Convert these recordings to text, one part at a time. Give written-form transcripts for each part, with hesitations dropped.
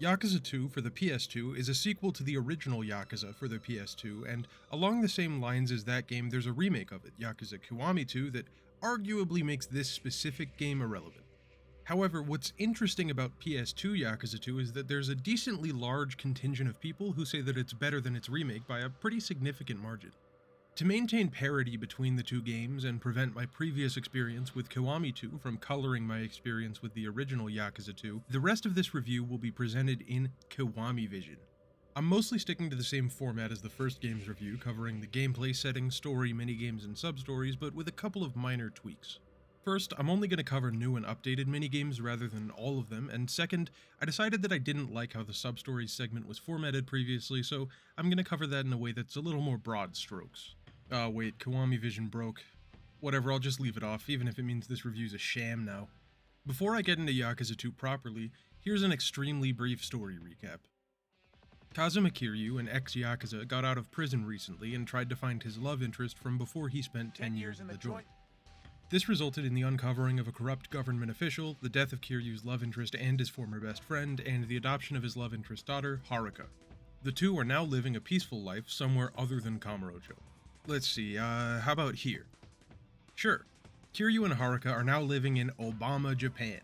Yakuza 2 for the PS2 is a sequel to the original Yakuza for the PS2, and along the same lines as that game, there's a remake of it, Yakuza Kiwami 2, that arguably makes this specific game irrelevant. However, what's interesting about PS2 Yakuza 2 is that there's a decently large contingent of people who say that it's better than its remake by a pretty significant margin. To maintain parity between the two games and prevent my previous experience with Kiwami 2 from coloring my experience with the original Yakuza 2, the rest of this review will be presented in Kiwami Vision. I'm mostly sticking to the same format as the first game's review, covering the gameplay settings, story, minigames, and substories, but with a couple of minor tweaks. First, I'm only going to cover new and updated minigames rather than all of them, and second, I decided that I didn't like how the substories segment was formatted previously, so I'm going to cover that in a way that's a little more broad strokes. Wait, Kiwami Vision broke. Whatever, I'll just leave it off, even if it means this review's a sham now. Before I get into Yakuza 2 properly, here's an extremely brief story recap. Kazuma Kiryu, an ex-Yakuza, got out of prison recently and tried to find his love interest from before he spent 10 years in the joint. This resulted in the uncovering of a corrupt government official, the death of Kiryu's love interest and his former best friend, and the adoption of his love interest daughter, Haruka. The two are now living a peaceful life somewhere other than Kamurocho. Let's see, how about here? Sure, Kiryu and Haruka are now living in Obama, Japan.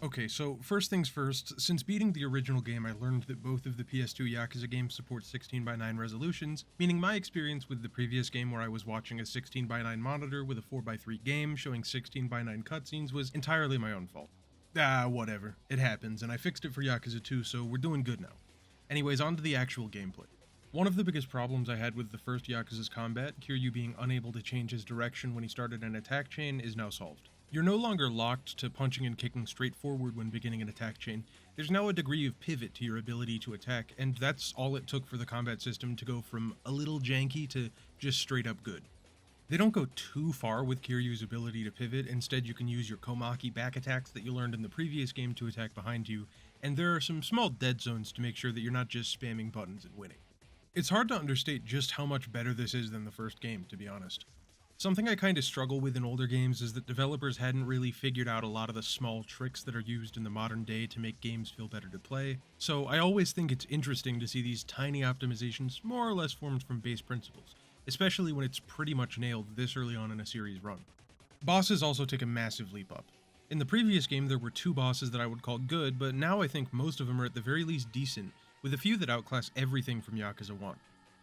Okay, so first things first, since beating the original game I learned that both of the PS2 Yakuza games support 16:9 resolutions, meaning my experience with the previous game where I was watching a 16:9 monitor with a 4:3 game showing 16:9 cutscenes was entirely my own fault. Whatever, it happens, and I fixed it for Yakuza 2, so we're doing good now. Anyways, on to the actual gameplay. One of the biggest problems I had with the first Yakuza's combat, Kiryu being unable to change his direction when he started an attack chain, is now solved. You're no longer locked to punching and kicking straight forward when beginning an attack chain. There's now a degree of pivot to your ability to attack, and that's all it took for the combat system to go from a little janky to just straight up good. They don't go too far with Kiryu's ability to pivot, instead you can use your Komaki back attacks that you learned in the previous game to attack behind you, and there are some small dead zones to make sure that you're not just spamming buttons and winning. It's hard to understate just how much better this is than the first game, to be honest. Something I kinda struggle with in older games is that developers hadn't really figured out a lot of the small tricks that are used in the modern day to make games feel better to play, so I always think it's interesting to see these tiny optimizations more or less formed from base principles, especially when it's pretty much nailed this early on in a series run. Bosses also take a massive leap up. In the previous game there were 2 bosses that I would call good, but now I think most of them are at the very least decent, with a few that outclass everything from Yakuza 1.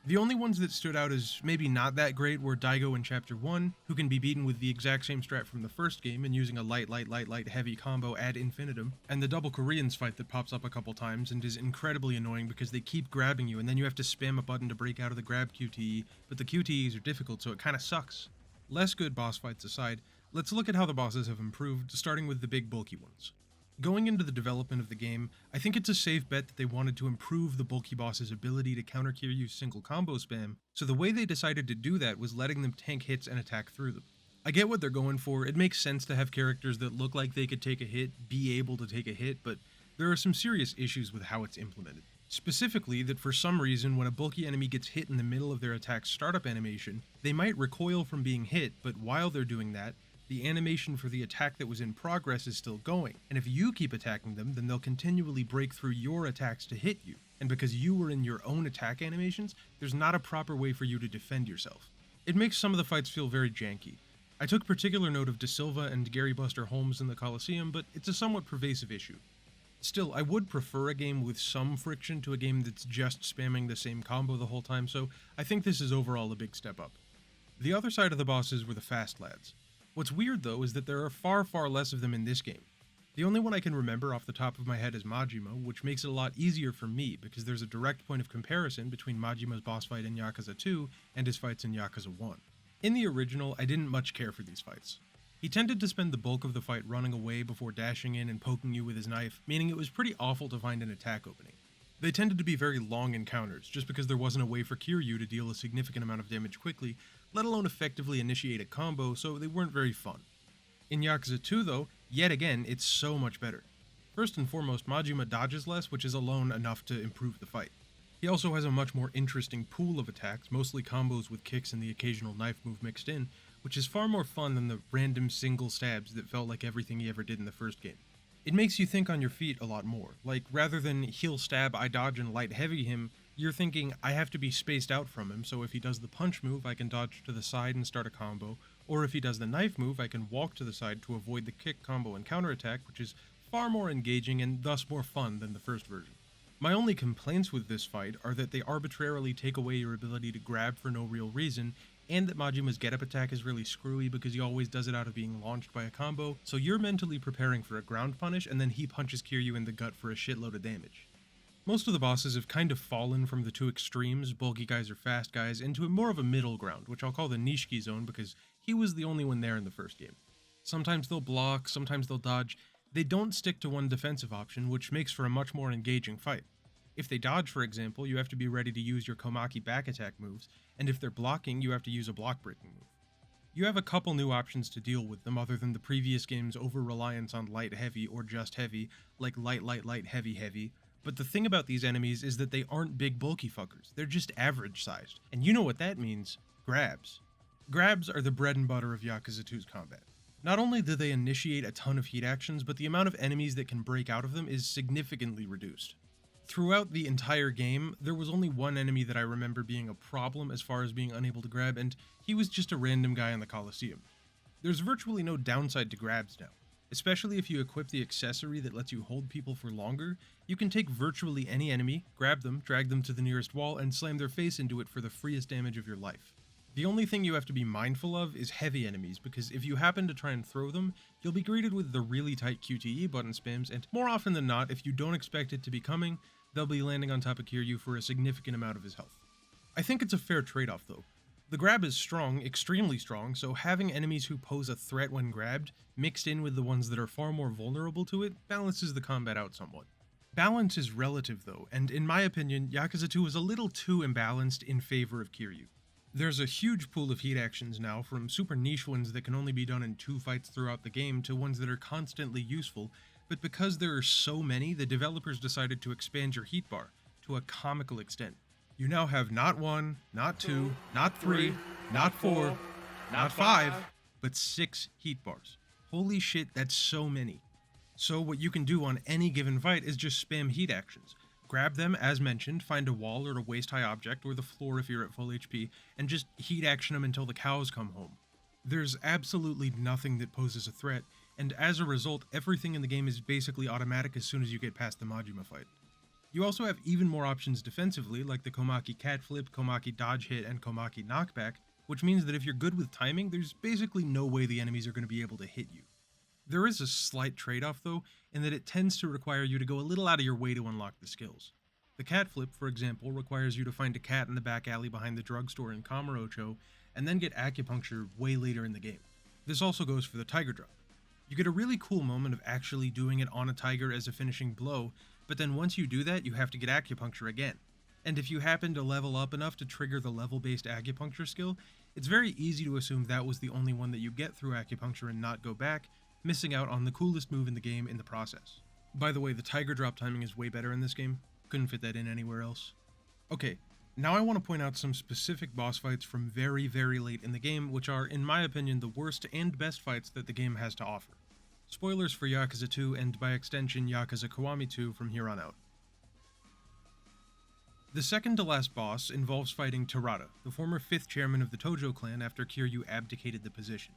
The only ones that stood out as maybe not that great were Daigo in Chapter 1, who can be beaten with the exact same strat from the first game and using a light heavy combo ad infinitum, and the double Koreans fight that pops up a couple times and is incredibly annoying because they keep grabbing you and then you have to spam a button to break out of the grab QTE, but the QTEs are difficult so it kinda sucks. Less good boss fights aside, let's look at how the bosses have improved, starting with the big bulky ones. Going into the development of the game, I think it's a safe bet that they wanted to improve the bulky boss's ability to counter Kiryu's single combo spam, so the way they decided to do that was letting them tank hits and attack through them. I get what they're going for, it makes sense to have characters that look like they could take a hit be able to take a hit, but there are some serious issues with how it's implemented. Specifically, that for some reason when a bulky enemy gets hit in the middle of their attack's startup animation, they might recoil from being hit, but while they're doing that, the animation for the attack that was in progress is still going, and if you keep attacking them, then they'll continually break through your attacks to hit you, and because you were in your own attack animations, there's not a proper way for you to defend yourself. It makes some of the fights feel very janky. I took particular note of De Silva and Gary Buster Holmes in the Coliseum, but it's a somewhat pervasive issue. Still, I would prefer a game with some friction to a game that's just spamming the same combo the whole time, so I think this is overall a big step up. The other side of the bosses were the fast lads. What's weird though is that there are far less of them in this game. The only one I can remember off the top of my head is Majima, which makes it a lot easier for me because there's a direct point of comparison between Majima's boss fight in Yakuza 2 and his fights in Yakuza 1. In the original, I didn't much care for these fights. He tended to spend the bulk of the fight running away before dashing in and poking you with his knife, meaning it was pretty awful to find an attack opening. They tended to be very long encounters, just because there wasn't a way for Kiryu to deal a significant amount of damage quickly, let alone effectively initiate a combo, so they weren't very fun. In Yakuza 2 though, yet again, it's so much better. First and foremost, Majima dodges less, which is alone enough to improve the fight. He also has a much more interesting pool of attacks, mostly combos with kicks and the occasional knife move mixed in, which is far more fun than the random single stabs that felt like everything he ever did in the first game. It makes you think on your feet a lot more, like rather than he'll stab, I dodge and light heavy him, you're thinking I have to be spaced out from him, so if he does the punch move I can dodge to the side and start a combo, or if he does the knife move I can walk to the side to avoid the kick combo and counterattack, which is far more engaging and thus more fun than the first version. My only complaints with this fight are that they arbitrarily take away your ability to grab for no real reason, and that Majima's get-up attack is really screwy because he always does it out of being launched by a combo, so you're mentally preparing for a ground punish and then he punches Kiryu in the gut for a shitload of damage. Most of the bosses have kind of fallen from the two extremes, bulky guys or fast guys, into more of a middle ground, which I'll call the Nishiki zone because he was the only one there in the first game. Sometimes they'll block, sometimes they'll dodge. They don't stick to one defensive option, which makes for a much more engaging fight. If they dodge, for example, you have to be ready to use your Komaki back attack moves, and if they're blocking, you have to use a block breaking move. You have a couple new options to deal with them other than the previous game's over-reliance on light heavy or just heavy, like light heavy heavy, but the thing about these enemies is that they aren't big bulky fuckers, they're just average sized, and you know what that means, grabs. Grabs are the bread and butter of Yakuza 2's combat. Not only do they initiate a ton of heat actions, but the amount of enemies that can break out of them is significantly reduced. Throughout the entire game, there was only one enemy that I remember being a problem as far as being unable to grab, and he was just a random guy in the Coliseum. There's virtually no downside to grabs now. Especially if you equip the accessory that lets you hold people for longer, you can take virtually any enemy, grab them, drag them to the nearest wall, and slam their face into it for the freest damage of your life. The only thing you have to be mindful of is heavy enemies, because if you happen to try and throw them, you'll be greeted with the really tight QTE button spams, and more often than not, if you don't expect it to be coming, they'll be landing on top of Kiryu for a significant amount of his health. I think it's a fair trade-off though. The grab is strong, extremely strong, so having enemies who pose a threat when grabbed, mixed in with the ones that are far more vulnerable to it, balances the combat out somewhat. Balance is relative though, and in my opinion, Yakuza 2 is a little too imbalanced in favor of Kiryu. There's a huge pool of heat actions now, from super niche ones that can only be done in 2 fights throughout the game to ones that are constantly useful, but because there are so many, the developers decided to expand your heat bar to a comical extent. You now have not 1, not 2, not 3, not 4, not 5, but 6 heat bars. Holy shit, that's so many. So what you can do on any given fight is just spam heat actions. Grab them, as mentioned, find a wall or a waist-high object, or the floor if you're at full HP, and just heat action them until the cows come home. There's absolutely nothing that poses a threat, and as a result, everything in the game is basically automatic as soon as you get past the Majima fight. You also have even more options defensively, like the Komaki cat flip, Komaki dodge hit, and Komaki knockback, which means that if you're good with timing, there's basically no way the enemies are going to be able to hit you. There is a slight trade-off though, in that it tends to require you to go a little out of your way to unlock the skills. The cat flip, for example, requires you to find a cat in the back alley behind the drugstore in Kamurocho, and then get acupuncture way later in the game. This also goes for the tiger drop. You get a really cool moment of actually doing it on a tiger as a finishing blow, but then once you do that, you have to get acupuncture again. And if you happen to level up enough to trigger the level-based acupuncture skill, it's very easy to assume that was the only one that you get through acupuncture and not go back, missing out on the coolest move in the game in the process. By the way, the tiger drop timing is way better in this game. Couldn't fit that in anywhere else. Okay, now I want to point out some specific boss fights from very, very late in the game, which are, in my opinion, the worst and best fights that the game has to offer. Spoilers for Yakuza 2, and by extension Yakuza Kiwami 2 from here on out. The second to last boss involves fighting Terada, the former 5th chairman of the Tojo clan after Kiryu abdicated the position.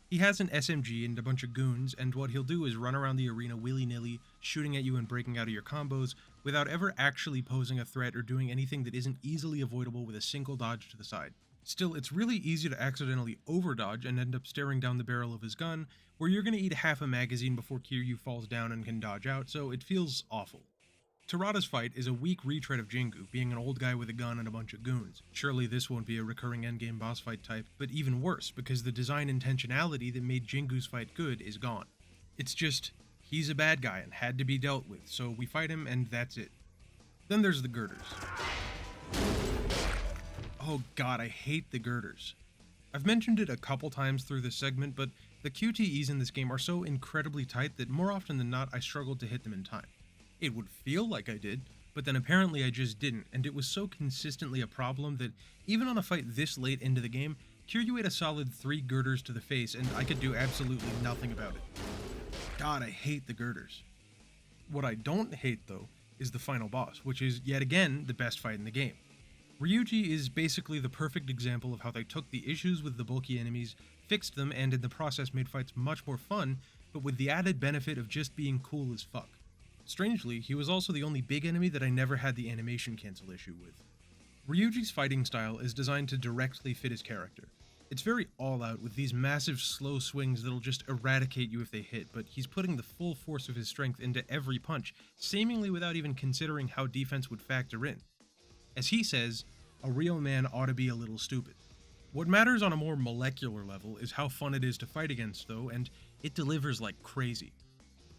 He has an SMG and a bunch of goons, and what he'll do is run around the arena willy-nilly, shooting at you and breaking out of your combos, without ever actually posing a threat or doing anything that isn't easily avoidable with a single dodge to the side. Still, it's really easy to accidentally overdodge and end up staring down the barrel of his gun, where you're gonna eat half a magazine before Kiryu falls down and can dodge out, so it feels awful. Terada's fight is a weak retread of Jingu, being an old guy with a gun and a bunch of goons. Surely this won't be a recurring endgame boss fight type, but even worse, because the design intentionality that made Jingu's fight good is gone. It's just, he's a bad guy and had to be dealt with, so we fight him and that's it. Then there's the girders. Oh god, I hate the girders. I've mentioned it a couple times through this segment, but the QTEs in this game are so incredibly tight that more often than not I struggled to hit them in time. It would feel like I did, but then apparently I just didn't, and it was so consistently a problem that even on a fight this late into the game, Kiryu ate a solid 3 girders to the face and I could do absolutely nothing about it. God, I hate the girders. What I don't hate though is the final boss, which is yet again the best fight in the game. Ryuji is basically the perfect example of how they took the issues with the bulky enemies, fixed them, and in the process made fights much more fun, but with the added benefit of just being cool as fuck. Strangely, he was also the only big enemy that I never had the animation cancel issue with. Ryuji's fighting style is designed to directly fit his character. It's very all-out with these massive slow swings that'll just eradicate you if they hit, but he's putting the full force of his strength into every punch, seemingly without even considering how defense would factor in. As he says, a real man ought to be a little stupid. What matters on a more molecular level is how fun it is to fight against though, and it delivers like crazy.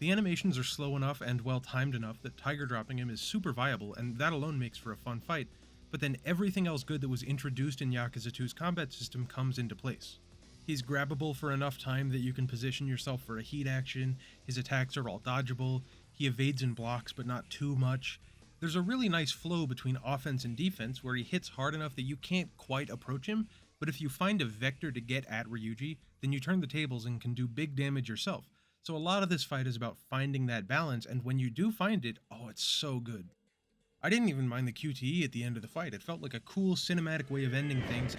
The animations are slow enough and well timed enough that tiger dropping him is super viable, and that alone makes for a fun fight, but then everything else good that was introduced in Yakuza 2's combat system comes into place. He's grabbable for enough time that you can position yourself for a heat action, his attacks are all dodgeable, he evades and blocks but not too much. There's a really nice flow between offense and defense where he hits hard enough that you can't quite approach him, but if you find a vector to get at Ryuji, then you turn the tables and can do big damage yourself. So a lot of this fight is about finding that balance, and when you do find it, oh, it's so good. I didn't even mind the QTE at the end of the fight. It felt like a cool cinematic way of ending things.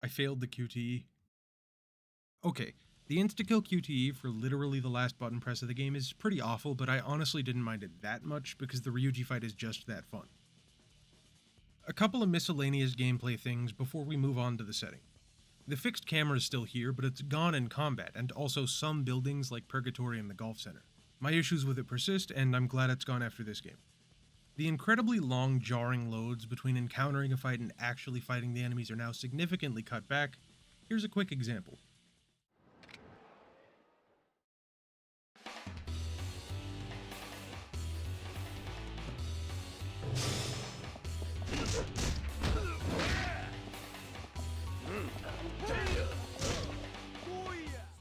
I failed the QTE. Okay, the insta-kill QTE for literally the last button press of the game is pretty awful, but I honestly didn't mind it that much because the Ryuji fight is just that fun. A couple of miscellaneous gameplay things before we move on to the setting. The fixed camera is still here, but it's gone in combat, and also some buildings like Purgatory and the Golf Center. My issues with it persist, and I'm glad it's gone after this game. The incredibly long, jarring loads between encountering a fight and actually fighting the enemies are now significantly cut back. Here's a quick example.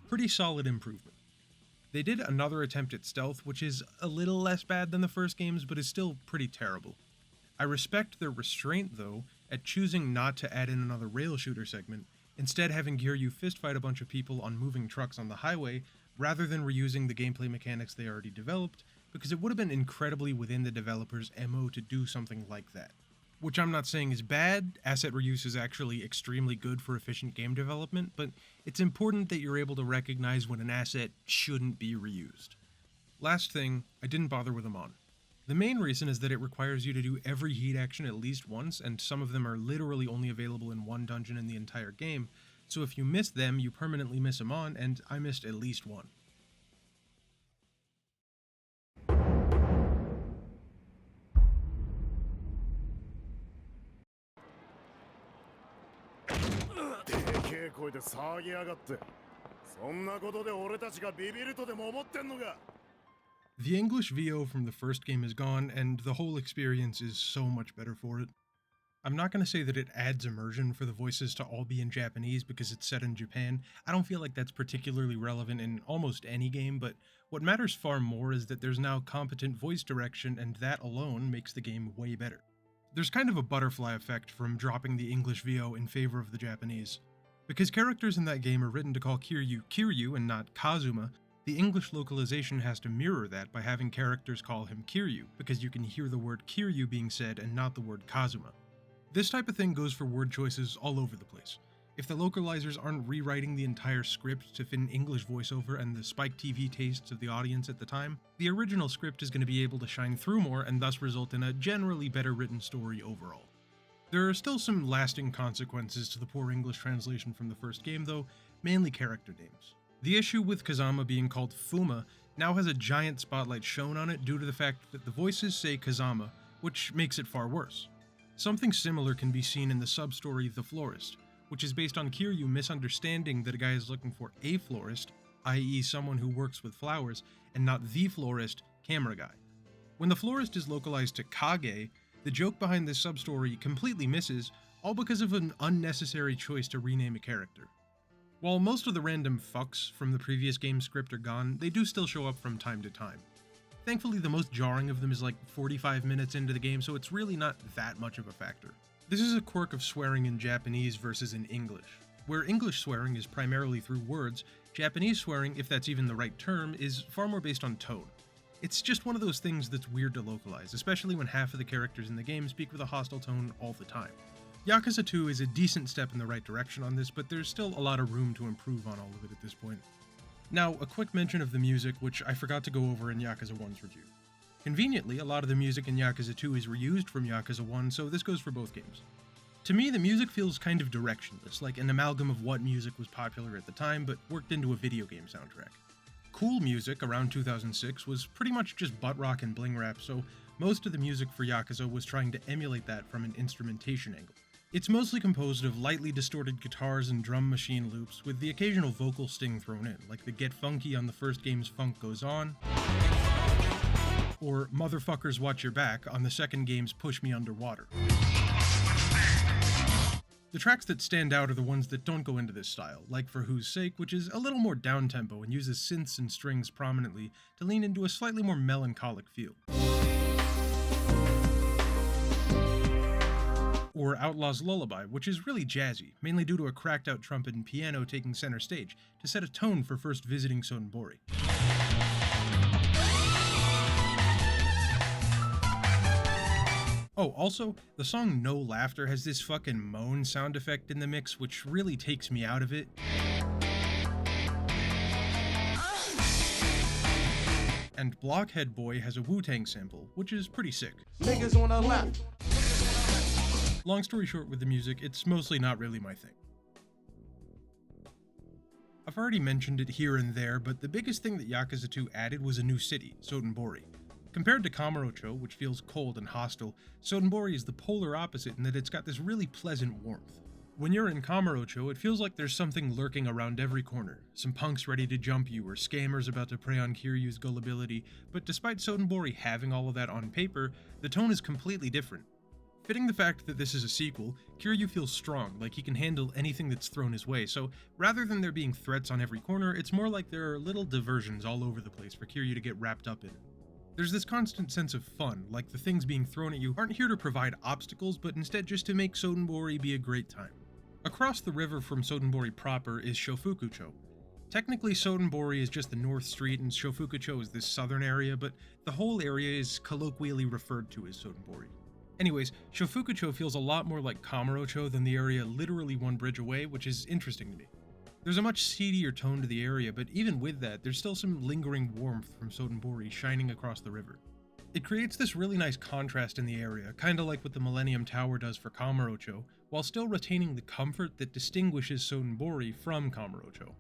Pretty solid improvement. They did another attempt at stealth, which is a little less bad than the first games, but is still pretty terrible. I respect their restraint, though, at choosing not to add in another rail shooter segment, instead having Kiryu fistfight a bunch of people on moving trucks on the highway, rather than reusing the gameplay mechanics they already developed, because it would have been incredibly within the developer's MO to do something like that. Which I'm not saying is bad, asset reuse is actually extremely good for efficient game development, but it's important that you're able to recognize when an asset shouldn't be reused. Last thing, I didn't bother with Amon. The main reason is that it requires you to do every heat action at least once, and some of them are literally only available in one dungeon in the entire game, so if you miss them, you permanently miss Amon, and I missed at least one. The English VO from the first game is gone, and the whole experience is so much better for it. I'm not going to say that it adds immersion for the voices to all be in Japanese because it's set in Japan. I don't feel like that's particularly relevant in almost any game, but what matters far more is that there's now competent voice direction, and that alone makes the game way better. There's kind of a butterfly effect from dropping the English VO in favor of the Japanese. Because characters in that game are written to call Kiryu Kiryu and not Kazuma, the English localization has to mirror that by having characters call him Kiryu, because you can hear the word Kiryu being said and not the word Kazuma. This type of thing goes for word choices all over the place. If the localizers aren't rewriting the entire script to fit an English voiceover and the Spike TV tastes of the audience at the time, the original script is going to be able to shine through more and thus result in a generally better written story overall. There are still some lasting consequences to the poor English translation from the first game though, mainly character names. The issue with Kazama being called Fuma now has a giant spotlight shown on it due to the fact that the voices say Kazama, which makes it far worse. Something similar can be seen in the sub-story The Florist, which is based on Kiryu misunderstanding that a guy is looking for a florist, i.e. someone who works with flowers, and not the florist, camera guy. When the florist is localized to Kage, The joke behind this sub-story completely misses, all because of an unnecessary choice to rename a character. While most of the random fucks from the previous game's script are gone, they do still show up from time to time. Thankfully, the most jarring of them is like 45 minutes into the game, so it's really not that much of a factor. This is a quirk of swearing in Japanese versus in English. Where English swearing is primarily through words, Japanese swearing, if that's even the right term, is far more based on tone. It's just one of those things that's weird to localize, especially when half of the characters in the game speak with a hostile tone all the time. Yakuza 2 is a decent step in the right direction on this, but there's still a lot of room to improve on all of it at this point. Now, a quick mention of the music, which I forgot to go over in Yakuza 1's review. Conveniently, a lot of the music in Yakuza 2 is reused from Yakuza 1, so this goes for both games. To me, the music feels kind of directionless, like an amalgam of what music was popular at the time, but worked into a video game soundtrack. Cool music around 2006 was pretty much just butt rock and bling rap, so most of the music for Yakuza was trying to emulate that from an instrumentation angle. It's mostly composed of lightly distorted guitars and drum machine loops, with the occasional vocal sting thrown in, like the Get Funky on the first game's Funk Goes On, or Motherfuckers Watch Your Back on the second game's Push Me Underwater. The tracks that stand out are the ones that don't go into this style, like For Whose Sake, which is a little more downtempo and uses synths and strings prominently to lean into a slightly more melancholic feel. Or Outlaw's Lullaby, which is really jazzy, mainly due to a cracked out trumpet and piano taking center stage to set a tone for first visiting Sotenbori. Oh, also, the song No Laughter has this fucking moan sound effect in the mix, which really takes me out of it. And Blockhead Boy has a Wu-Tang sample, which is pretty sick. Niggas on the left. Long story short with the music, it's mostly not really my thing. I've already mentioned it here and there, but the biggest thing that Yakuza 2 added was a new city, Sotenbori. Compared to Kamurocho, which feels cold and hostile, Sotenbori is the polar opposite in that it's got this really pleasant warmth. When you're in Kamurocho, it feels like there's something lurking around every corner, some punks ready to jump you or scammers about to prey on Kiryu's gullibility, but despite Sotenbori having all of that on paper, the tone is completely different. Fitting the fact that this is a sequel, Kiryu feels strong, like he can handle anything that's thrown his way, so rather than there being threats on every corner, it's more like there are little diversions all over the place for Kiryu to get wrapped up in. There's this constant sense of fun, like the things being thrown at you aren't here to provide obstacles, but instead just to make Sotenbori be a great time. Across the river from Sotenbori proper is Shofukucho. Technically, Sotenbori is just the North Street and Shofukucho is this southern area, but the whole area is colloquially referred to as Sotenbori. Anyways, Shofukucho feels a lot more like Kamurocho than the area literally one bridge away, which is interesting to me. There's a much seedier tone to the area, but even with that, there's still some lingering warmth from Sotenbori shining across the river. It creates this really nice contrast in the area, kinda like what the Millennium Tower does for Kamurocho, while still retaining the comfort that distinguishes Sotenbori from Kamurocho.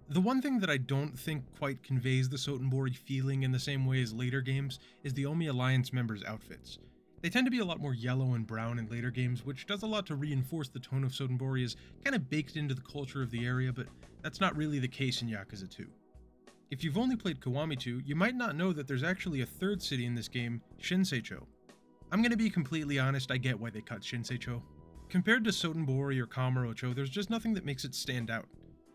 The one thing that I don't think quite conveys the Sotenbori feeling in the same way as later games is the Omi Alliance members' outfits. They tend to be a lot more yellow and brown in later games, which does a lot to reinforce the tone of Sotenbori as kind of baked into the culture of the area, but that's not really the case in Yakuza 2. If you've only played Kiwami 2, you might not know that there's actually a third city in this game, Shinseicho. I'm gonna be completely honest, I get why they cut Shinseicho. Compared to Sotenbori or Kamurocho, there's just nothing that makes it stand out.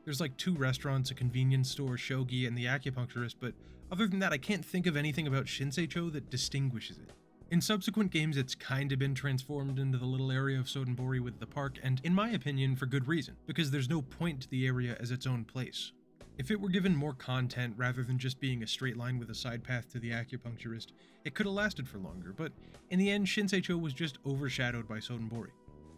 There's like 2 restaurants, a convenience store, shogi, and the acupuncturist, but other than that I can't think of anything about Shinseicho that distinguishes it. In subsequent games, it's kinda been transformed into the little area of Sotenbori with the park, and in my opinion, for good reason, because there's no point to the area as its own place. If it were given more content rather than just being a straight line with a side path to the acupuncturist, it could have lasted for longer, but in the end, Shinseicho was just overshadowed by Sotenbori.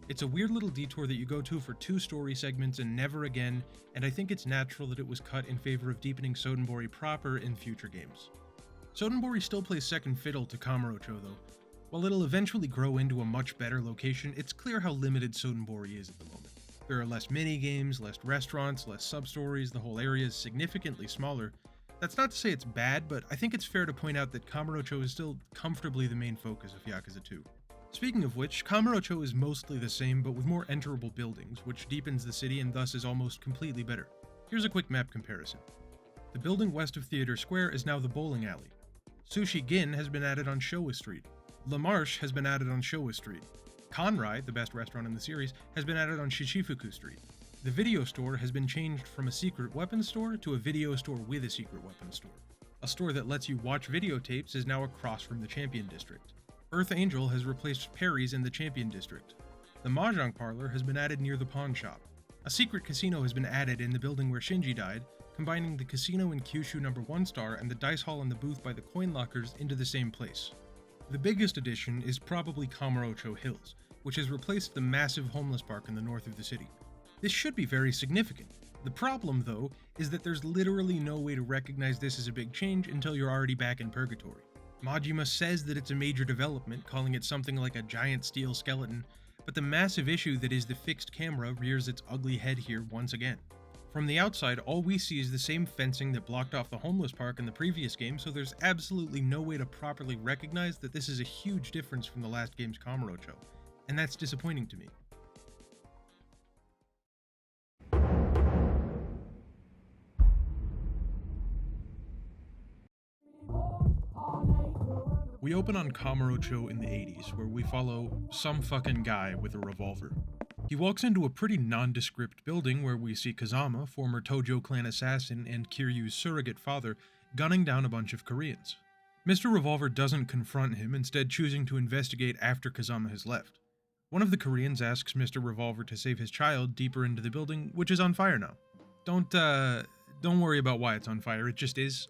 It's a weird little detour that you go to for 2 story segments and never again, and I think it's natural that it was cut in favor of deepening Sotenbori proper in future games. Sotenbori still plays second fiddle to Kamurocho though. While it'll eventually grow into a much better location, it's clear how limited Sotenbori is at the moment. There are less mini-games, less restaurants, less sub-stories, the whole area is significantly smaller. That's not to say it's bad, but I think it's fair to point out that Kamurocho is still comfortably the main focus of Yakuza 2. Speaking of which, Kamurocho is mostly the same, but with more enterable buildings, which deepens the city and thus is almost completely better. Here's a quick map comparison. The building west of Theater Square is now the bowling alley. Sushi Gin has been added on Showa Street. La Marche has been added on Showa Street. Kanrai, the best restaurant in the series, has been added on Shichifuku Street. The video store has been changed from a secret weapons store to a video store with a secret weapons store. A store that lets you watch videotapes is now across from the Champion District. Earth Angel has replaced Perry's in the Champion District. The Mahjong Parlor has been added near the pawn shop. A secret casino has been added in the building where Shinji died, combining the casino in Kyushu No. 1 Star and the dice hall in the booth by the coin lockers into the same place. The biggest addition is probably Kamurocho Hills, which has replaced the massive homeless park in the north of the city. This should be very significant. The problem, though, is that there's literally no way to recognize this as a big change until you're already back in Purgatory. Majima says that it's a major development, calling it something like a giant steel skeleton, but the massive issue that is the fixed camera rears its ugly head here once again. From the outside, all we see is the same fencing that blocked off the homeless park in the previous game, so there's absolutely no way to properly recognize that this is a huge difference from the last game's Kamurocho, and that's disappointing to me. We open on Kamurocho in the 80s, where we follow some fucking guy with a revolver. He walks into a pretty nondescript building where we see Kazama, former Tojo clan assassin and Kiryu's surrogate father, gunning down a bunch of Koreans. Mr. Revolver doesn't confront him, instead choosing to investigate after Kazama has left. One of the Koreans asks Mr. Revolver to save his child deeper into the building, which is on fire now. Don't worry about why it's on fire, it just is.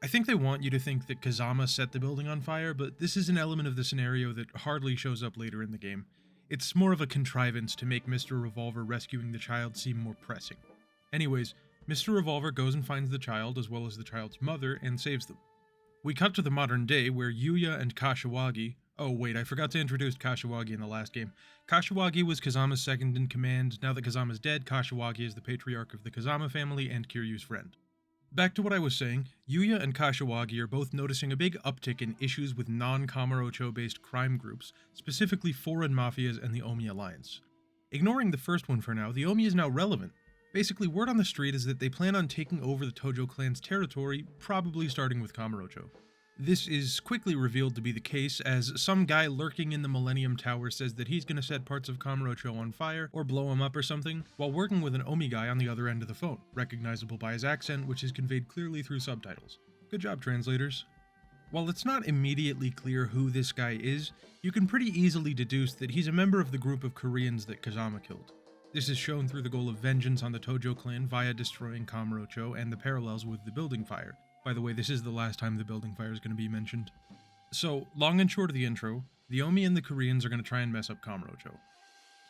I think they want you to think that Kazama set the building on fire, but this is an element of the scenario that hardly shows up later in the game. It's more of a contrivance to make Mr. Revolver rescuing the child seem more pressing. Anyways, Mr. Revolver goes and finds the child as well as the child's mother and saves them. We cut to the modern day where Yuya and Kashiwagi— oh wait, I forgot to introduce Kashiwagi in the last game. Kashiwagi was Kazama's second in command. Now that Kazama's dead, Kashiwagi is the patriarch of the Kazama family and Kiryu's friend. Back to what I was saying, Yuya and Kashiwagi are both noticing a big uptick in issues with non-Kamurocho-based crime groups, specifically foreign mafias and the Omi Alliance. Ignoring the first one for now, the Omi is now relevant. Basically, word on the street is that they plan on taking over the Tojo clan's territory, probably starting with Kamurocho. This is quickly revealed to be the case, as some guy lurking in the Millennium Tower says that he's gonna set parts of Kamurocho on fire, or blow him up or something, while working with an Omi guy on the other end of the phone, recognizable by his accent, which is conveyed clearly through subtitles. Good job, translators. While it's not immediately clear who this guy is, you can pretty easily deduce that he's a member of the group of Koreans that Kazama killed. This is shown through the goal of vengeance on the Tojo clan via destroying Kamurocho and the parallels with the building fire. By the way, this is the last time the building fire is going to be mentioned. So, long and short of the intro, the Omi and the Koreans are going to try and mess up Kamurocho.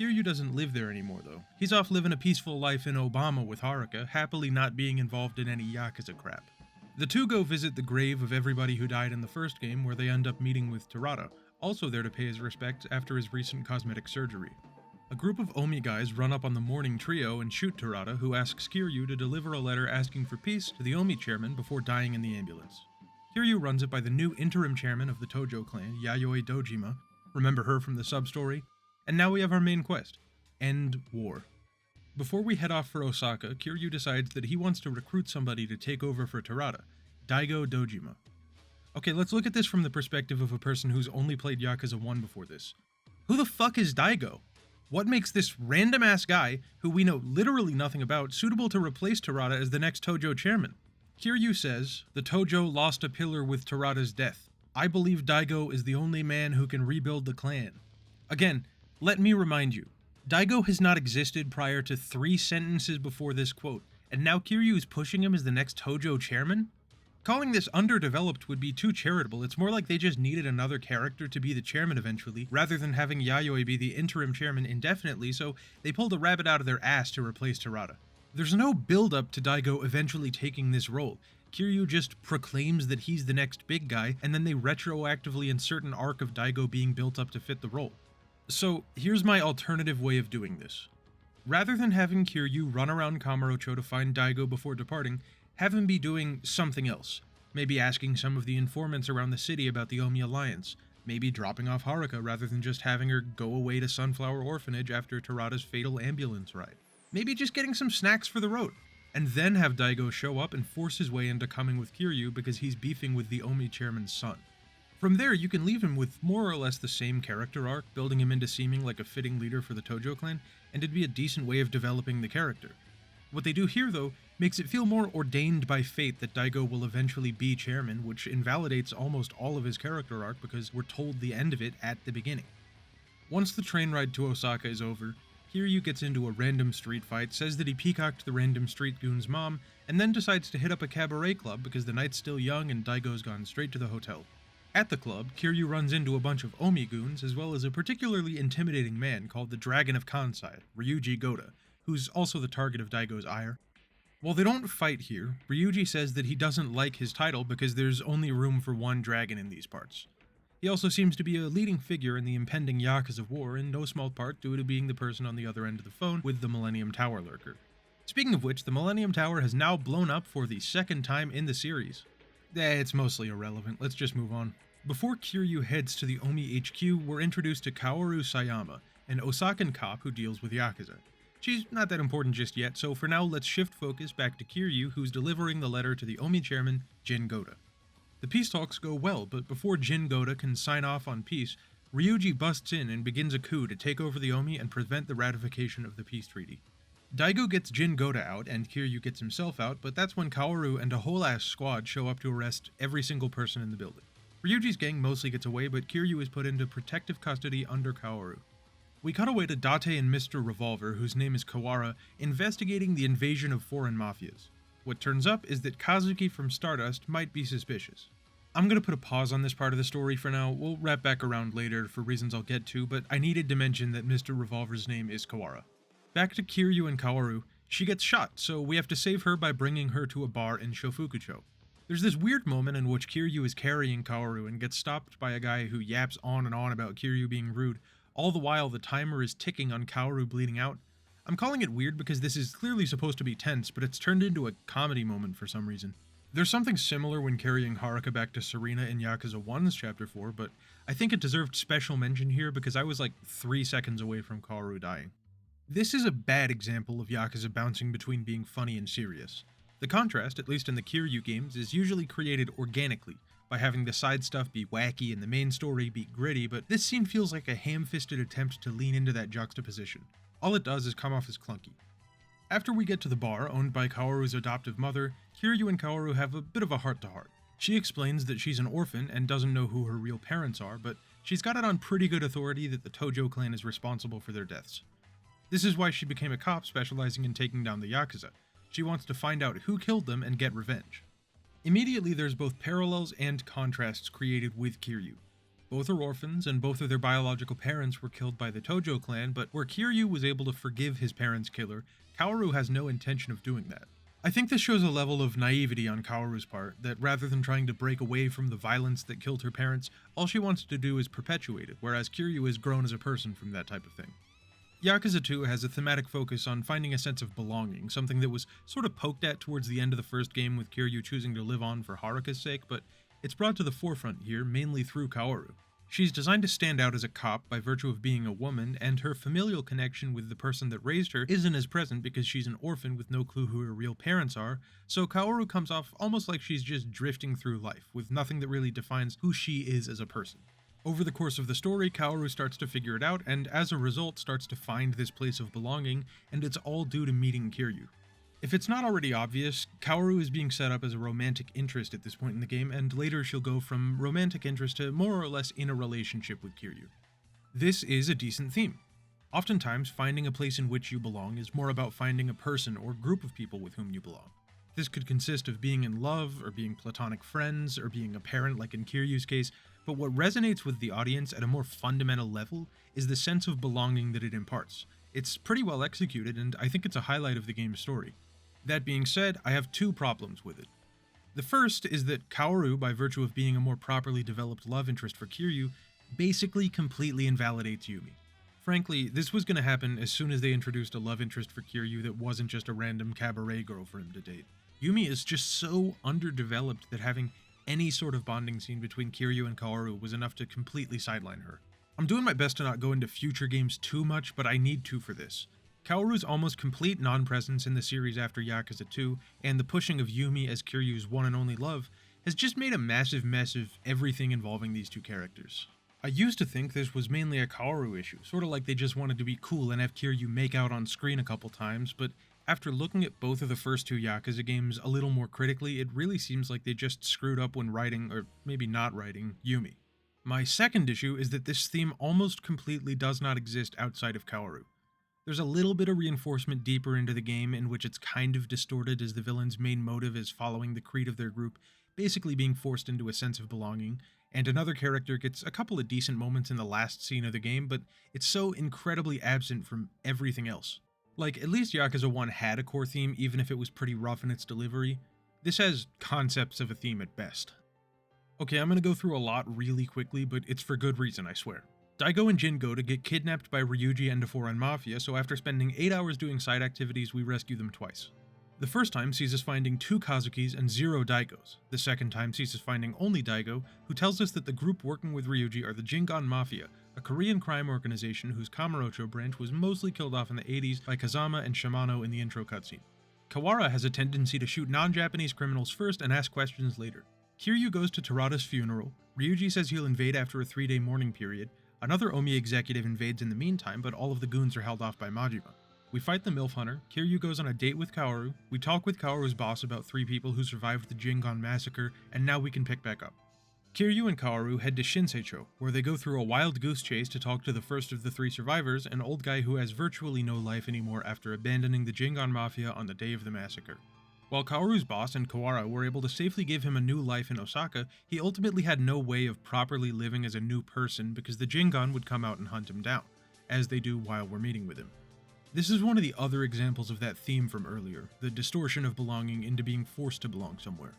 Kiryu doesn't live there anymore though. He's off living a peaceful life in Obama with Haruka, happily not being involved in any Yakuza crap. The two go visit the grave of everybody who died in the first game, where they end up meeting with Terada, also there to pay his respects after his recent cosmetic surgery. A group of Omi guys run up on the mourning trio and shoot Terada, who asks Kiryu to deliver a letter asking for peace to the Omi chairman before dying in the ambulance. Kiryu runs it by the new interim chairman of the Tojo clan, Yayoi Dojima, remember her from the sub-story? And now we have our main quest: end war. Before we head off for Osaka, Kiryu decides that he wants to recruit somebody to take over for Terada, Daigo Dojima. Okay, let's look at this from the perspective of a person who's only played Yakuza 1 before this. Who the fuck is Daigo? What makes this random-ass guy, who we know literally nothing about, suitable to replace Terada as the next Tojo chairman? Kiryu says, the Tojo lost a pillar with Terada's death. I believe Daigo is the only man who can rebuild the clan. Again, let me remind you, Daigo has not existed prior to 3 sentences before this quote, and now Kiryu is pushing him as the next Tojo chairman? Calling this underdeveloped would be too charitable. It's more like they just needed another character to be the chairman eventually, rather than having Yayoi be the interim chairman indefinitely, so they pulled a rabbit out of their ass to replace Terada. There's no build-up to Daigo eventually taking this role. Kiryu just proclaims that he's the next big guy, and then they retroactively insert an arc of Daigo being built up to fit the role. So, here's my alternative way of doing this. Rather than having Kiryu run around Kamurocho to find Daigo before departing, have him be doing something else. Maybe asking some of the informants around the city about the Omi Alliance. Maybe dropping off Haruka rather than just having her go away to Sunflower Orphanage after Terada's fatal ambulance ride. Maybe just getting some snacks for the road. And then have Daigo show up and force his way into coming with Kiryu because he's beefing with the Omi chairman's son. From there, you can leave him with more or less the same character arc, building him into seeming like a fitting leader for the Tojo clan, and it'd be a decent way of developing the character. What they do here, though, makes it feel more ordained by fate that Daigo will eventually be chairman, which invalidates almost all of his character arc because we're told the end of it at the beginning. Once the train ride to Osaka is over, Kiryu gets into a random street fight, says that he peacocked the random street goon's mom, and then decides to hit up a cabaret club because the night's still young and Daigo's gone straight to the hotel. At the club, Kiryu runs into a bunch of Omi goons, as well as a particularly intimidating man called the Dragon of Kansai, Ryuji Goda, who's also the target of Daigo's ire. While they don't fight here, Ryuji says that he doesn't like his title because there's only room for one dragon in these parts. He also seems to be a leading figure in the impending Yakuza war, in no small part due to being the person on the other end of the phone with the Millennium Tower lurker. Speaking of which, the Millennium Tower has now blown up for the second time in the series. It's mostly irrelevant, let's just move on. Before Kiryu heads to the Omi HQ, we're introduced to Kaoru Sayama, an Osakan cop who deals with Yakuza. She's not that important just yet, so for now let's shift focus back to Kiryu, who's delivering the letter to the Omi chairman, Jin Goda. The peace talks go well, but before Jin Goda can sign off on peace, Ryuji busts in and begins a coup to take over the Omi and prevent the ratification of the peace treaty. Daigo gets Jin Goda out, and Kiryu gets himself out, but that's when Kaoru and a whole-ass squad show up to arrest every single person in the building. Ryuji's gang mostly gets away, but Kiryu is put into protective custody under Kaoru. We cut away to Date and Mr. Revolver, whose name is Kawara, investigating the invasion of foreign mafias. What turns up is that Kazuki from Stardust might be suspicious. I'm gonna put a pause on this part of the story for now, we'll wrap back around later for reasons I'll get to, but I needed to mention that Mr. Revolver's name is Kawara. Back to Kiryu and Kaoru, she gets shot, so we have to save her by bringing her to a bar in Shofukucho. There's this weird moment in which Kiryu is carrying Kaoru and gets stopped by a guy who yaps on and on about Kiryu being rude, all the while the timer is ticking on Kaoru bleeding out. I'm calling it weird because this is clearly supposed to be tense, but it's turned into a comedy moment for some reason. There's something similar when carrying Haruka back to Serena in Yakuza 1's Chapter 4, but I think it deserved special mention here because I was like 3 seconds away from Kaoru dying. This is a bad example of Yakuza bouncing between being funny and serious. The contrast, at least in the Kiryu games, is usually created organically, by having the side stuff be wacky and the main story be gritty, but this scene feels like a ham-fisted attempt to lean into that juxtaposition. All it does is come off as clunky. After we get to the bar, owned by Kaoru's adoptive mother, Kiryu and Kaoru have a bit of a heart-to-heart. She explains that she's an orphan and doesn't know who her real parents are, but she's got it on pretty good authority that the Tojo clan is responsible for their deaths. This is why she became a cop specializing in taking down the Yakuza. She wants to find out who killed them and get revenge. Immediately there's both parallels and contrasts created with Kiryu. Both are orphans, and both of their biological parents were killed by the Tojo clan, but where Kiryu was able to forgive his parents' killer, Kaoru has no intention of doing that. I think this shows a level of naivety on Kaoru's part, that rather than trying to break away from the violence that killed her parents, all she wants to do is perpetuate it, whereas Kiryu has grown as a person from that type of thing. Yakuza 2 has a thematic focus on finding a sense of belonging, something that was sort of poked at towards the end of the first game with Kiryu choosing to live on for Haruka's sake, but it's brought to the forefront here mainly through Kaoru. She's designed to stand out as a cop by virtue of being a woman, and her familial connection with the person that raised her isn't as present because she's an orphan with no clue who her real parents are, so Kaoru comes off almost like she's just drifting through life, with nothing that really defines who she is as a person. Over the course of the story, Kaoru starts to figure it out, and as a result starts to find this place of belonging, and it's all due to meeting Kiryu. If it's not already obvious, Kaoru is being set up as a romantic interest at this point in the game, and later she'll go from romantic interest to more or less in a relationship with Kiryu. This is a decent theme. Oftentimes, finding a place in which you belong is more about finding a person or group of people with whom you belong. This could consist of being in love, or being platonic friends, or being a parent like in Kiryu's case, but what resonates with the audience at a more fundamental level is the sense of belonging that it imparts. It's pretty well executed, and I think it's a highlight of the game's story. That being said, I have 2 problems with it. The first is that Kaoru, by virtue of being a more properly developed love interest for Kiryu, basically completely invalidates Yumi. Frankly, this was going to happen as soon as they introduced a love interest for Kiryu that wasn't just a random cabaret girl for him to date. Yumi is just so underdeveloped that having any sort of bonding scene between Kiryu and Kaoru was enough to completely sideline her. I'm doing my best to not go into future games too much, but I need to for this. Kaoru's almost complete non-presence in the series after Yakuza 2, and the pushing of Yumi as Kiryu's one and only love, has just made a massive mess of everything involving these two characters. I used to think this was mainly a Kaoru issue, sort of like they just wanted to be cool and have Kiryu make out on screen a couple times, but after looking at both of the first two Yakuza games a little more critically, it really seems like they just screwed up when writing, or maybe not writing, Yumi. My second issue is that this theme almost completely does not exist outside of Kaoru. There's a little bit of reinforcement deeper into the game in which it's kind of distorted as the villain's main motive is following the creed of their group, basically being forced into a sense of belonging, and another character gets a couple of decent moments in the last scene of the game, but it's so incredibly absent from everything else. Like, at least Yakuza 1 had a core theme, even if it was pretty rough in its delivery. This has concepts of a theme at best. Okay, I'm gonna go through a lot really quickly, but it's for good reason, I swear. Daigo and Jin go to get kidnapped by Ryuji and the Foreign Mafia, so after spending 8 hours doing side activities, we rescue them twice. The first time sees us finding 2 Kazukis and 0 Daigos. The second time sees us finding only Daigo, who tells us that the group working with Ryuji are the Jingan Mafia, a Korean crime organization whose Kamurocho branch was mostly killed off in the 80s by Kazama and Shimano in the intro cutscene. Kawara has a tendency to shoot non-Japanese criminals first and ask questions later. Kiryu goes to Terada's funeral, Ryuji says he'll invade after a 3-day mourning period, another Omi executive invades in the meantime, but all of the goons are held off by Majima. We fight the MILF Hunter, Kiryu goes on a date with Kaoru, we talk with Kaoru's boss about 3 people who survived the Jingan massacre, and now we can pick back up. Kiryu and Kaoru head to Shinseicho, where they go through a wild goose chase to talk to the first of the 3 survivors, an old guy who has virtually no life anymore after abandoning the Jingan Mafia on the day of the massacre. While Kaoru's boss and Kawara were able to safely give him a new life in Osaka, he ultimately had no way of properly living as a new person because the Jingan would come out and hunt him down, as they do while we're meeting with him. This is one of the other examples of that theme from earlier, the distortion of belonging into being forced to belong somewhere.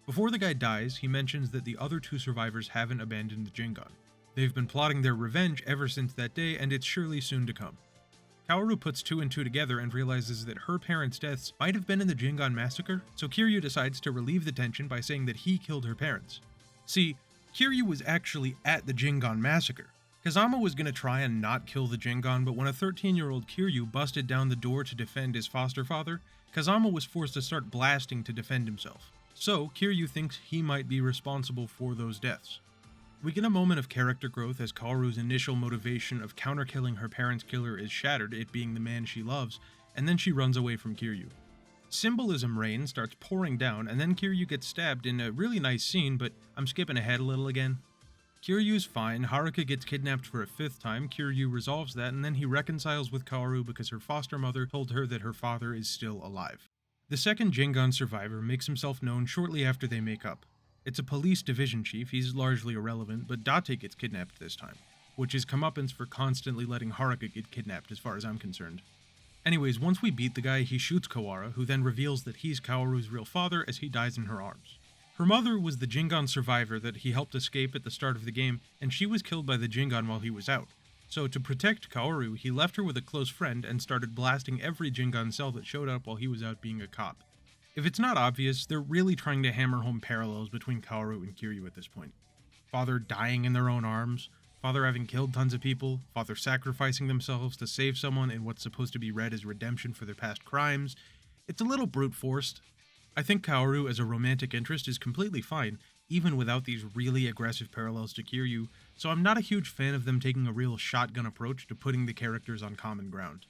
Before the guy dies, he mentions that the other 2 survivors haven't abandoned the Jingan. They've been plotting their revenge ever since that day, and it's surely soon to come. Kaoru puts 2 and 2 together and realizes that her parents' deaths might have been in the Jingan massacre, so Kiryu decides to relieve the tension by saying that he killed her parents. See, Kiryu was actually at the Jingan massacre. Kazama was going to try and not kill the Jingan, but when a 13-year-old Kiryu busted down the door to defend his foster father, Kazama was forced to start blasting to defend himself. So, Kiryu thinks he might be responsible for those deaths. We get a moment of character growth as Kaoru's initial motivation of counter-killing her parents' killer is shattered, it being the man she loves, and then she runs away from Kiryu. Symbolism rain starts pouring down, and then Kiryu gets stabbed in a really nice scene, but I'm skipping ahead a little again. Kiryu's fine, Haruka gets kidnapped for a 5th time, Kiryu resolves that, and then he reconciles with Kaoru because her foster mother told her that her father is still alive. The second Jingan survivor makes himself known shortly after they make up. It's a police division chief, he's largely irrelevant, but Date gets kidnapped this time, which is comeuppance for constantly letting Haruka get kidnapped as far as I'm concerned. Anyways, once we beat the guy, he shoots Kawara, who then reveals that he's Kaoru's real father as he dies in her arms. Her mother was the Jingan survivor that he helped escape at the start of the game, and she was killed by the Jingan while he was out. So to protect Kaoru, he left her with a close friend and started blasting every Jingan cell that showed up while he was out being a cop. If it's not obvious, they're really trying to hammer home parallels between Kaoru and Kiryu at this point. Father dying in their own arms, father having killed tons of people, father sacrificing themselves to save someone in what's supposed to be read as redemption for their past crimes. It's a little brute forced. I think Kaoru as a romantic interest is completely fine, even without these really aggressive parallels to Kiryu, so I'm not a huge fan of them taking a real shotgun approach to putting the characters on common ground.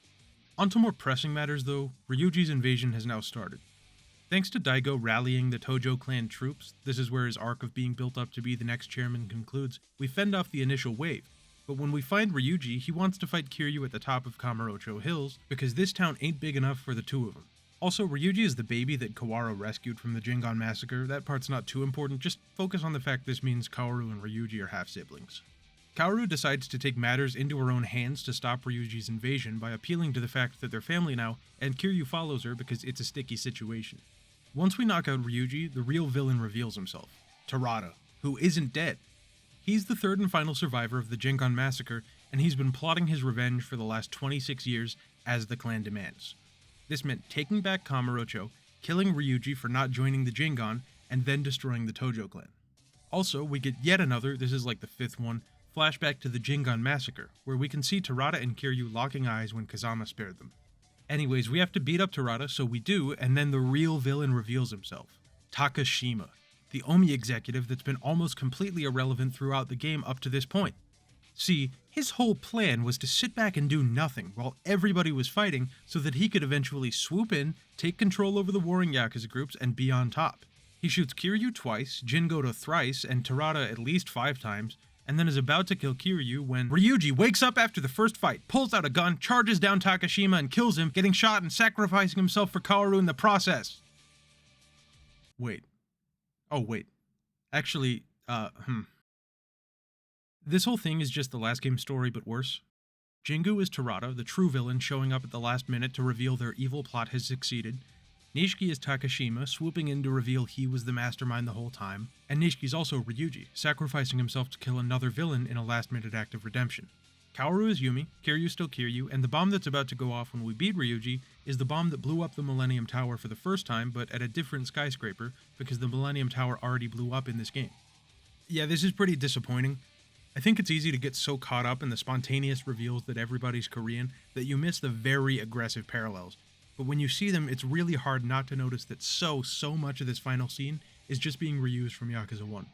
On to more pressing matters though, Ryuji's invasion has now started. Thanks to Daigo rallying the Tojo clan troops, this is where his arc of being built up to be the next chairman concludes, we fend off the initial wave. But when we find Ryuji, he wants to fight Kiryu at the top of Kamurocho Hills, because this town ain't big enough for the 2 of them. Also, Ryuji is the baby that Kawara rescued from the Jingan massacre, that part's not too important, just focus on the fact this means Kaoru and Ryuji are half-siblings. Kaoru decides to take matters into her own hands to stop Ryuji's invasion by appealing to the fact that they're family now, and Kiryu follows her because it's a sticky situation. Once we knock out Ryuji, the real villain reveals himself, Terada, who isn't dead. He's the 3rd and final survivor of the Jingan massacre, and he's been plotting his revenge for the last 26 years as the clan demands. This meant taking back Kamurocho, killing Ryuji for not joining the Jingan, and then destroying the Tojo clan. Also, we get yet another, this is like the 5th one, flashback to the Jingan massacre, where we can see Terada and Kiryu locking eyes when Kazama spared them. Anyways, we have to beat up Terada, so we do, and then the real villain reveals himself, Takashima. the Omi executive that's been almost completely irrelevant throughout the game up to this point. See, his whole plan was to sit back and do nothing while everybody was fighting so that he could eventually swoop in, take control over the warring Yakuza groups, and be on top. He shoots Kiryu twice, Jingoto thrice, and Terada at least 5 times, and then is about to kill Kiryu when Ryuji wakes up after the first fight, pulls out a gun, charges down Takashima and kills him, getting shot and sacrificing himself for Kaoru in the process. Wait. Oh, wait. Actually, This whole thing is just the last game's story, but worse. Jingu is Terada, the true villain, showing up at the last minute to reveal their evil plot has succeeded. Nishiki is Takashima, swooping in to reveal he was the mastermind the whole time. And Nishiki's also Ryuji, sacrificing himself to kill another villain in a last-minute act of redemption. Kaoru is Yumi, Kiryu's still Kiryu, and the bomb that's about to go off when we beat Ryuji is the bomb that blew up the Millennium Tower for the first time, but at a different skyscraper, because the Millennium Tower already blew up in this game. Yeah, this is pretty disappointing. I think it's easy to get so caught up in the spontaneous reveals that everybody's Korean that you miss the very aggressive parallels. But when you see them, it's really hard not to notice that so much of this final scene is just being reused from Yakuza 1.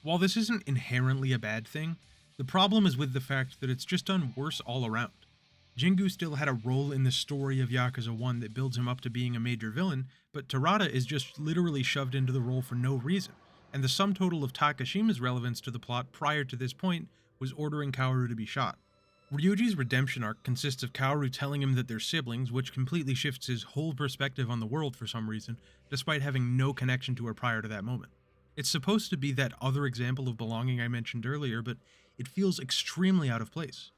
While this isn't inherently a bad thing, the problem is with the fact that it's just done worse all around. Jingu still had a role in the story of Yakuza 1 that builds him up to being a major villain, but Terada is just literally shoved into the role for no reason. And the sum total of Takashima's relevance to the plot prior to this point was ordering Kaoru to be shot. Ryuji's redemption arc consists of Kaoru telling him that they're siblings, which completely shifts his whole perspective on the world for some reason, despite having no connection to her prior to that moment. It's supposed to be that other example of belonging I mentioned earlier, but it feels extremely out of place.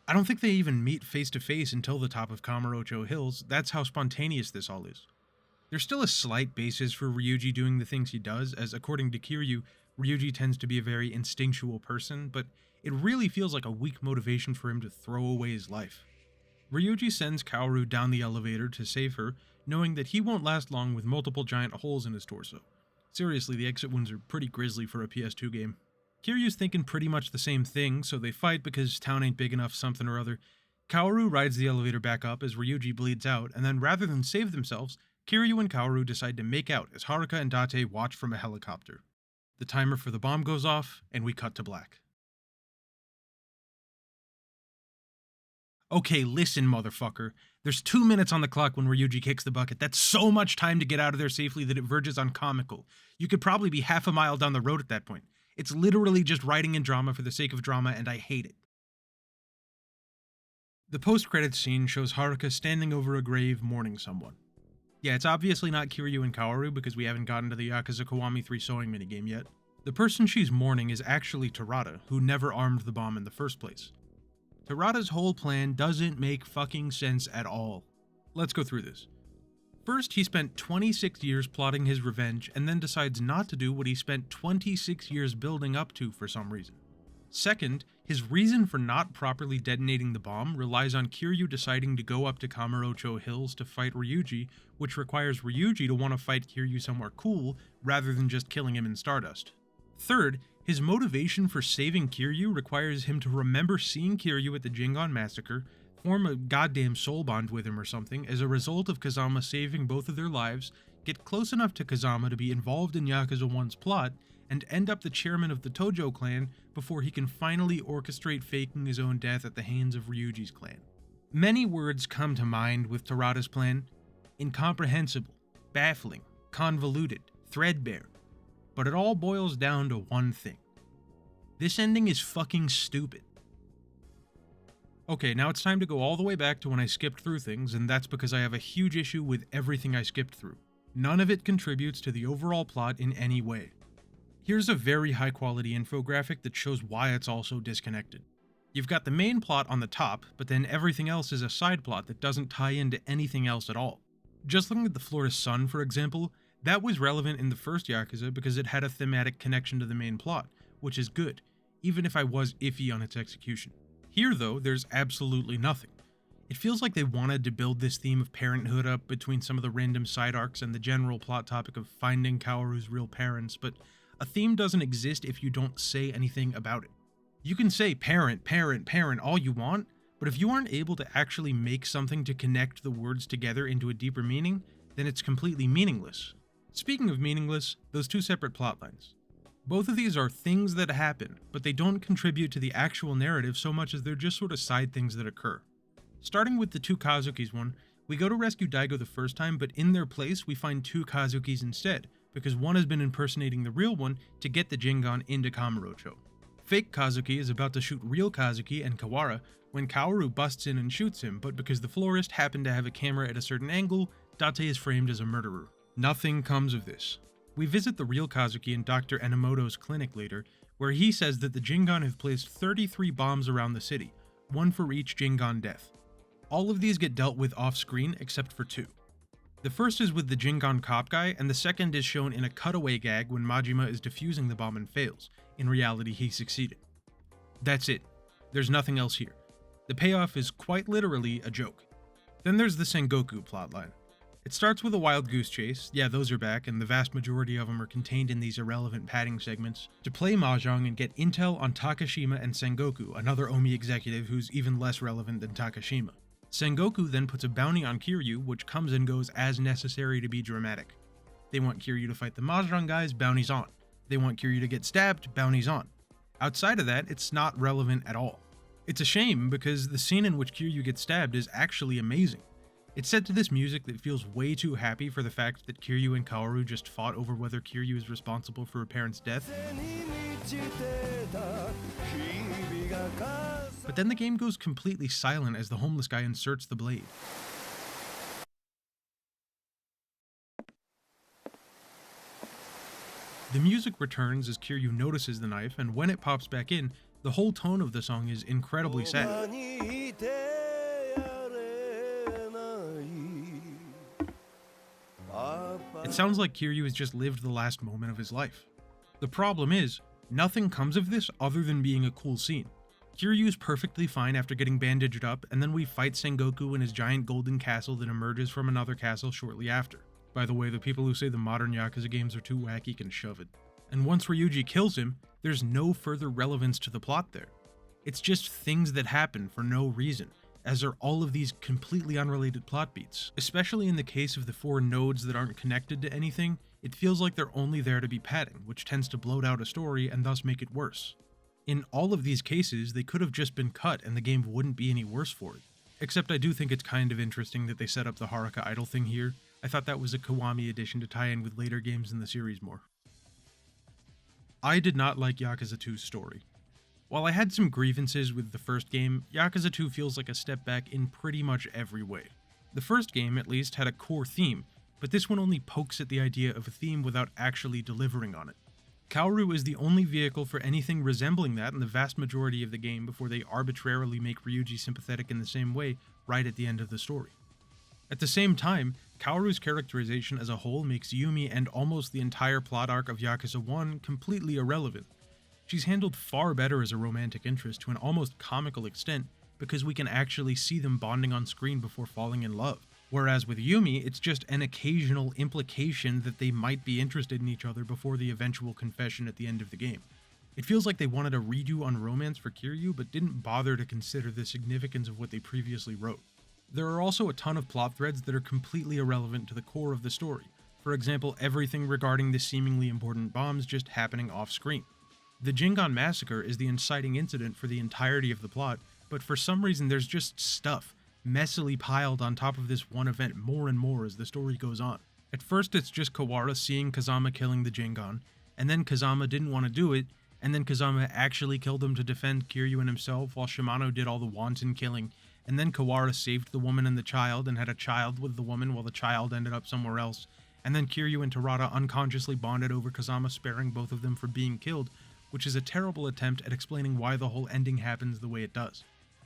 I don't think they even meet face to face until the top of Kamurocho Hills. That's how spontaneous this all is. There's still a slight basis for Ryuji doing the things he does, as according to Kiryu, Ryuji tends to be a very instinctual person, but it really feels like a weak motivation for him to throw away his life. Ryuji sends Kaoru down the elevator to save her, knowing that he won't last long with multiple giant holes in his torso. Seriously, the exit wounds are pretty grisly for a PS2 game. Kiryu's thinking pretty much the same thing, so they fight because town ain't big enough something or other. Kaoru rides the elevator back up as Ryuji bleeds out, and then rather than save themselves, Kiryu and Kaoru decide to make out as Haruka and Date watch from a helicopter. The timer for the bomb goes off, and we cut to black. Okay, listen, motherfucker. There's 2 minutes on the clock when Ryuji kicks the bucket. That's so much time to get out of there safely that it verges on comical. You could probably be half a mile down the road at that point. It's literally just writing in drama for the sake of drama, and I hate it. The post-credits scene shows Haruka standing over a grave mourning someone. Yeah, it's obviously not Kiryu and Kaoru because we haven't gotten to the Yakuza Kiwami 3 sewing minigame yet. The person she's mourning is actually Terada, who never armed the bomb in the first place. Terada's whole plan doesn't make fucking sense at all. Let's go through this. First, he spent 26 years plotting his revenge and then decides not to do what he spent 26 years building up to for some reason. Second, his reason for not properly detonating the bomb relies on Kiryu deciding to go up to Kamurocho Hills to fight Ryuji, which requires Ryuji to want to fight Kiryu somewhere cool rather than just killing him in Stardust. Third, his motivation for saving Kiryu requires him to remember seeing Kiryu at the Jingon Massacre, form a goddamn soul bond with him or something as a result of Kazama saving both of their lives, get close enough to Kazama to be involved in Yakuza 1's plot, and end up the chairman of the Tojo clan before he can finally orchestrate faking his own death at the hands of Ryuji's clan. Many words come to mind with Terada's plan: incomprehensible, baffling, convoluted, threadbare. But it all boils down to one thing. This ending is fucking stupid. Okay, now it's time to go all the way back to when I skipped through things, and that's because I have a huge issue with everything I skipped through. None of it contributes to the overall plot in any way. Here's a very high quality infographic that shows why it's all so disconnected. You've got the main plot on the top, but then everything else is a side plot that doesn't tie into anything else at all. Just looking at the Florida Sun, for example, that was relevant in the first Yakuza because it had a thematic connection to the main plot, which is good, even if I was iffy on its execution. Here though, there's absolutely nothing. It feels like they wanted to build this theme of parenthood up between some of the random side arcs and the general plot topic of finding Kaoru's real parents, but a theme doesn't exist if you don't say anything about it. You can say parent, parent, parent all you want, but if you aren't able to actually make something to connect the words together into a deeper meaning, then it's completely meaningless. Speaking of meaningless, those two separate plotlines. Both of these are things that happen, but they don't contribute to the actual narrative so much as they're just sort of side things that occur. Starting with the two Kazukis one, we go to rescue Daigo the first time, but in their place we find two Kazukis instead, because one has been impersonating the real one to get the Jingan into Kamurocho. Fake Kazuki is about to shoot real Kazuki and Kawara when Kaoru busts in and shoots him, but because the florist happened to have a camera at a certain angle, Date is framed as a murderer. Nothing comes of this. We visit the real Kazuki in Dr. Enomoto's clinic later, where he says that the Jingan have placed 33 bombs around the city, one for each Jingan death. All of these get dealt with off-screen except for two. The first is with the Jingan cop guy, and the second is shown in a cutaway gag when Majima is defusing the bomb and fails. In reality, he succeeded. That's it. There's nothing else here. The payoff is quite literally a joke. Then there's the Sengoku plotline. It starts with a wild goose chase, yeah those are back, and the vast majority of them are contained in these irrelevant padding segments, to play Mahjong and get intel on Takashima and Sengoku, another Omi executive who's even less relevant than Takashima. Sengoku then puts a bounty on Kiryu, which comes and goes as necessary to be dramatic. They want Kiryu to fight the Mahjong guys, bounty's on. They want Kiryu to get stabbed, bounty's on. Outside of that, it's not relevant at all. It's a shame because the scene in which Kiryu gets stabbed is actually amazing. It's set to this music that feels way too happy for the fact that Kiryu and Kaoru just fought over whether Kiryu is responsible for a parent's death. But then the game goes completely silent as the homeless guy inserts the blade. The music returns as Kiryu notices the knife, and when it pops back in, the whole tone of the song is incredibly sad. It sounds like Kiryu has just lived the last moment of his life. The problem is, nothing comes of this other than being a cool scene. Kiryu's perfectly fine after getting bandaged up, and then we fight Sengoku in his giant golden castle that emerges from another castle shortly after. By the way, the people who say the modern Yakuza games are too wacky can shove it. And once Ryuji kills him, there's no further relevance to the plot there. It's just things that happen for no reason, as are all of these completely unrelated plot beats. Especially in the case of the four nodes that aren't connected to anything, it feels like they're only there to be padding, which tends to bloat out a story and thus make it worse. In all of these cases, they could have just been cut and the game wouldn't be any worse for it. Except I do think it's kind of interesting that they set up the Haruka idol thing here. I thought that was a Kiwami addition to tie in with later games in the series more. I did not like Yakuza 2's story. While I had some grievances with the first game, Yakuza 2 feels like a step back in pretty much every way. The first game, at least, had a core theme, but this one only pokes at the idea of a theme without actually delivering on it. Kaoru is the only vehicle for anything resembling that in the vast majority of the game before they arbitrarily make Ryuji sympathetic in the same way right at the end of the story. At the same time, Kaoru's characterization as a whole makes Yumi and almost the entire plot arc of Yakuza 1 completely irrelevant. She's handled far better as a romantic interest to an almost comical extent because we can actually see them bonding on screen before falling in love. Whereas with Yumi, it's just an occasional implication that they might be interested in each other before the eventual confession at the end of the game. It feels like they wanted a redo on romance for Kiryu, but didn't bother to consider the significance of what they previously wrote. There are also a ton of plot threads that are completely irrelevant to the core of the story. For example, everything regarding the seemingly important bombs just happening off-screen. The Jingan massacre is the inciting incident for the entirety of the plot, but for some reason there's just stuff messily piled on top of this one event more and more as the story goes on. At first it's just Kawara seeing Kazama killing the Jingan, and then Kazama didn't want to do it, and then Kazama actually killed him to defend Kiryu and himself while Shimano did all the wanton killing, and then Kawara saved the woman and the child and had a child with the woman while the child ended up somewhere else, and then Kiryu and Terada unconsciously bonded over Kazama sparing both of them for being killed, which is a terrible attempt at explaining why the whole ending happens the way it does.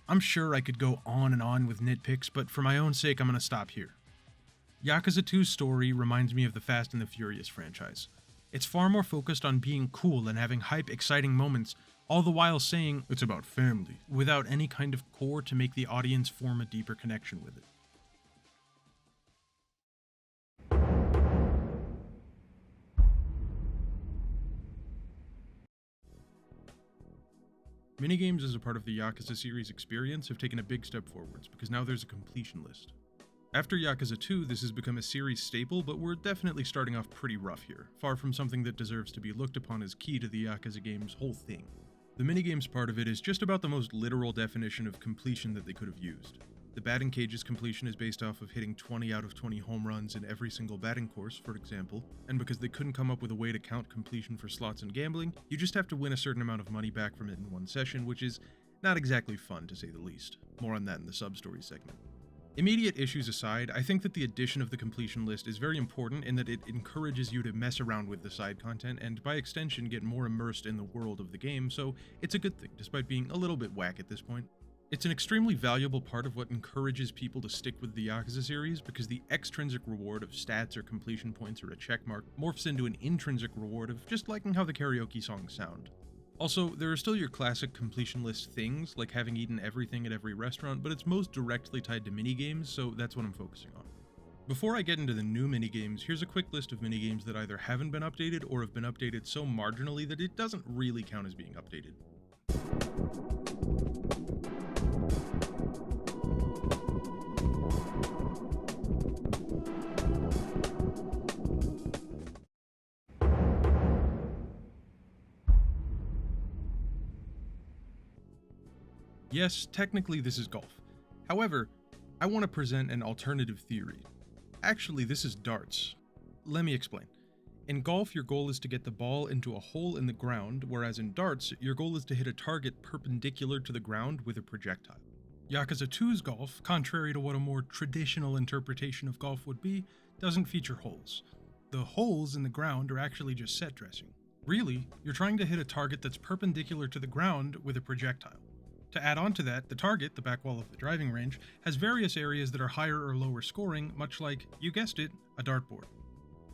I'm sure I could go on and on with nitpicks, but for my own sake I'm gonna stop here. Yakuza 2's story reminds me of the Fast and the Furious franchise. It's far more focused on being cool and having hype, exciting moments, all the while saying it's about family, without any kind of core to make the audience form a deeper connection with it. Minigames as a part of the Yakuza series experience have taken a big step forwards, because now there's a completion list. After Yakuza 2, this has become a series staple, but we're definitely starting off pretty rough here, far from something that deserves to be looked upon as key to the Yakuza game's whole thing. The minigames part of it is just about the most literal definition of completion that they could have used. The batting cage's completion is based off of hitting 20 out of 20 home runs in every single batting course, for example, and because they couldn't come up with a way to count completion for slots and gambling, you just have to win a certain amount of money back from it in one session, which is not exactly fun to say the least. More on that in the Substories segment. Immediate issues aside, I think that the addition of the completion list is very important in that it encourages you to mess around with the side content and by extension get more immersed in the world of the game, so it's a good thing despite being a little bit whack at this point. It's an extremely valuable part of what encourages people to stick with the Yakuza series because the extrinsic reward of stats or completion points or a checkmark morphs into an intrinsic reward of just liking how the karaoke songs sound. Also, there are still your classic completion list things, like having eaten everything at every restaurant, but it's most directly tied to minigames, so that's what I'm focusing on. Before I get into the new minigames, here's a quick list of minigames that either haven't been updated or have been updated so marginally that it doesn't really count as being updated. Yes, technically this is golf. However, I want to present an alternative theory. Actually, this is darts. Let me explain. In golf, your goal is to get the ball into a hole in the ground, whereas in darts, your goal is to hit a target perpendicular to the ground with a projectile. Yakuza 2's golf, contrary to what a more traditional interpretation of golf would be, doesn't feature holes. The holes in the ground are actually just set dressing. Really, you're trying to hit a target that's perpendicular to the ground with a projectile. To add on to that, the target, the back wall of the driving range, has various areas that are higher or lower scoring, much like, you guessed it, a dartboard.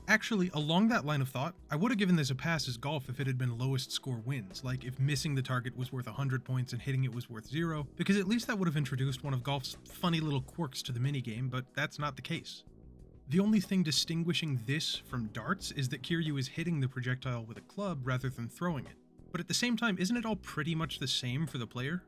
Actually, along that line of thought, I would have given this a pass as golf if it had been lowest score wins, like if missing the target was worth 100 points and hitting it was worth 0, because at least that would have introduced one of golf's funny little quirks to the minigame, but that's not the case. The only thing distinguishing this from darts is that Kiryu is hitting the projectile with a club rather than throwing it. But at the same time, isn't it all pretty much the same for the player?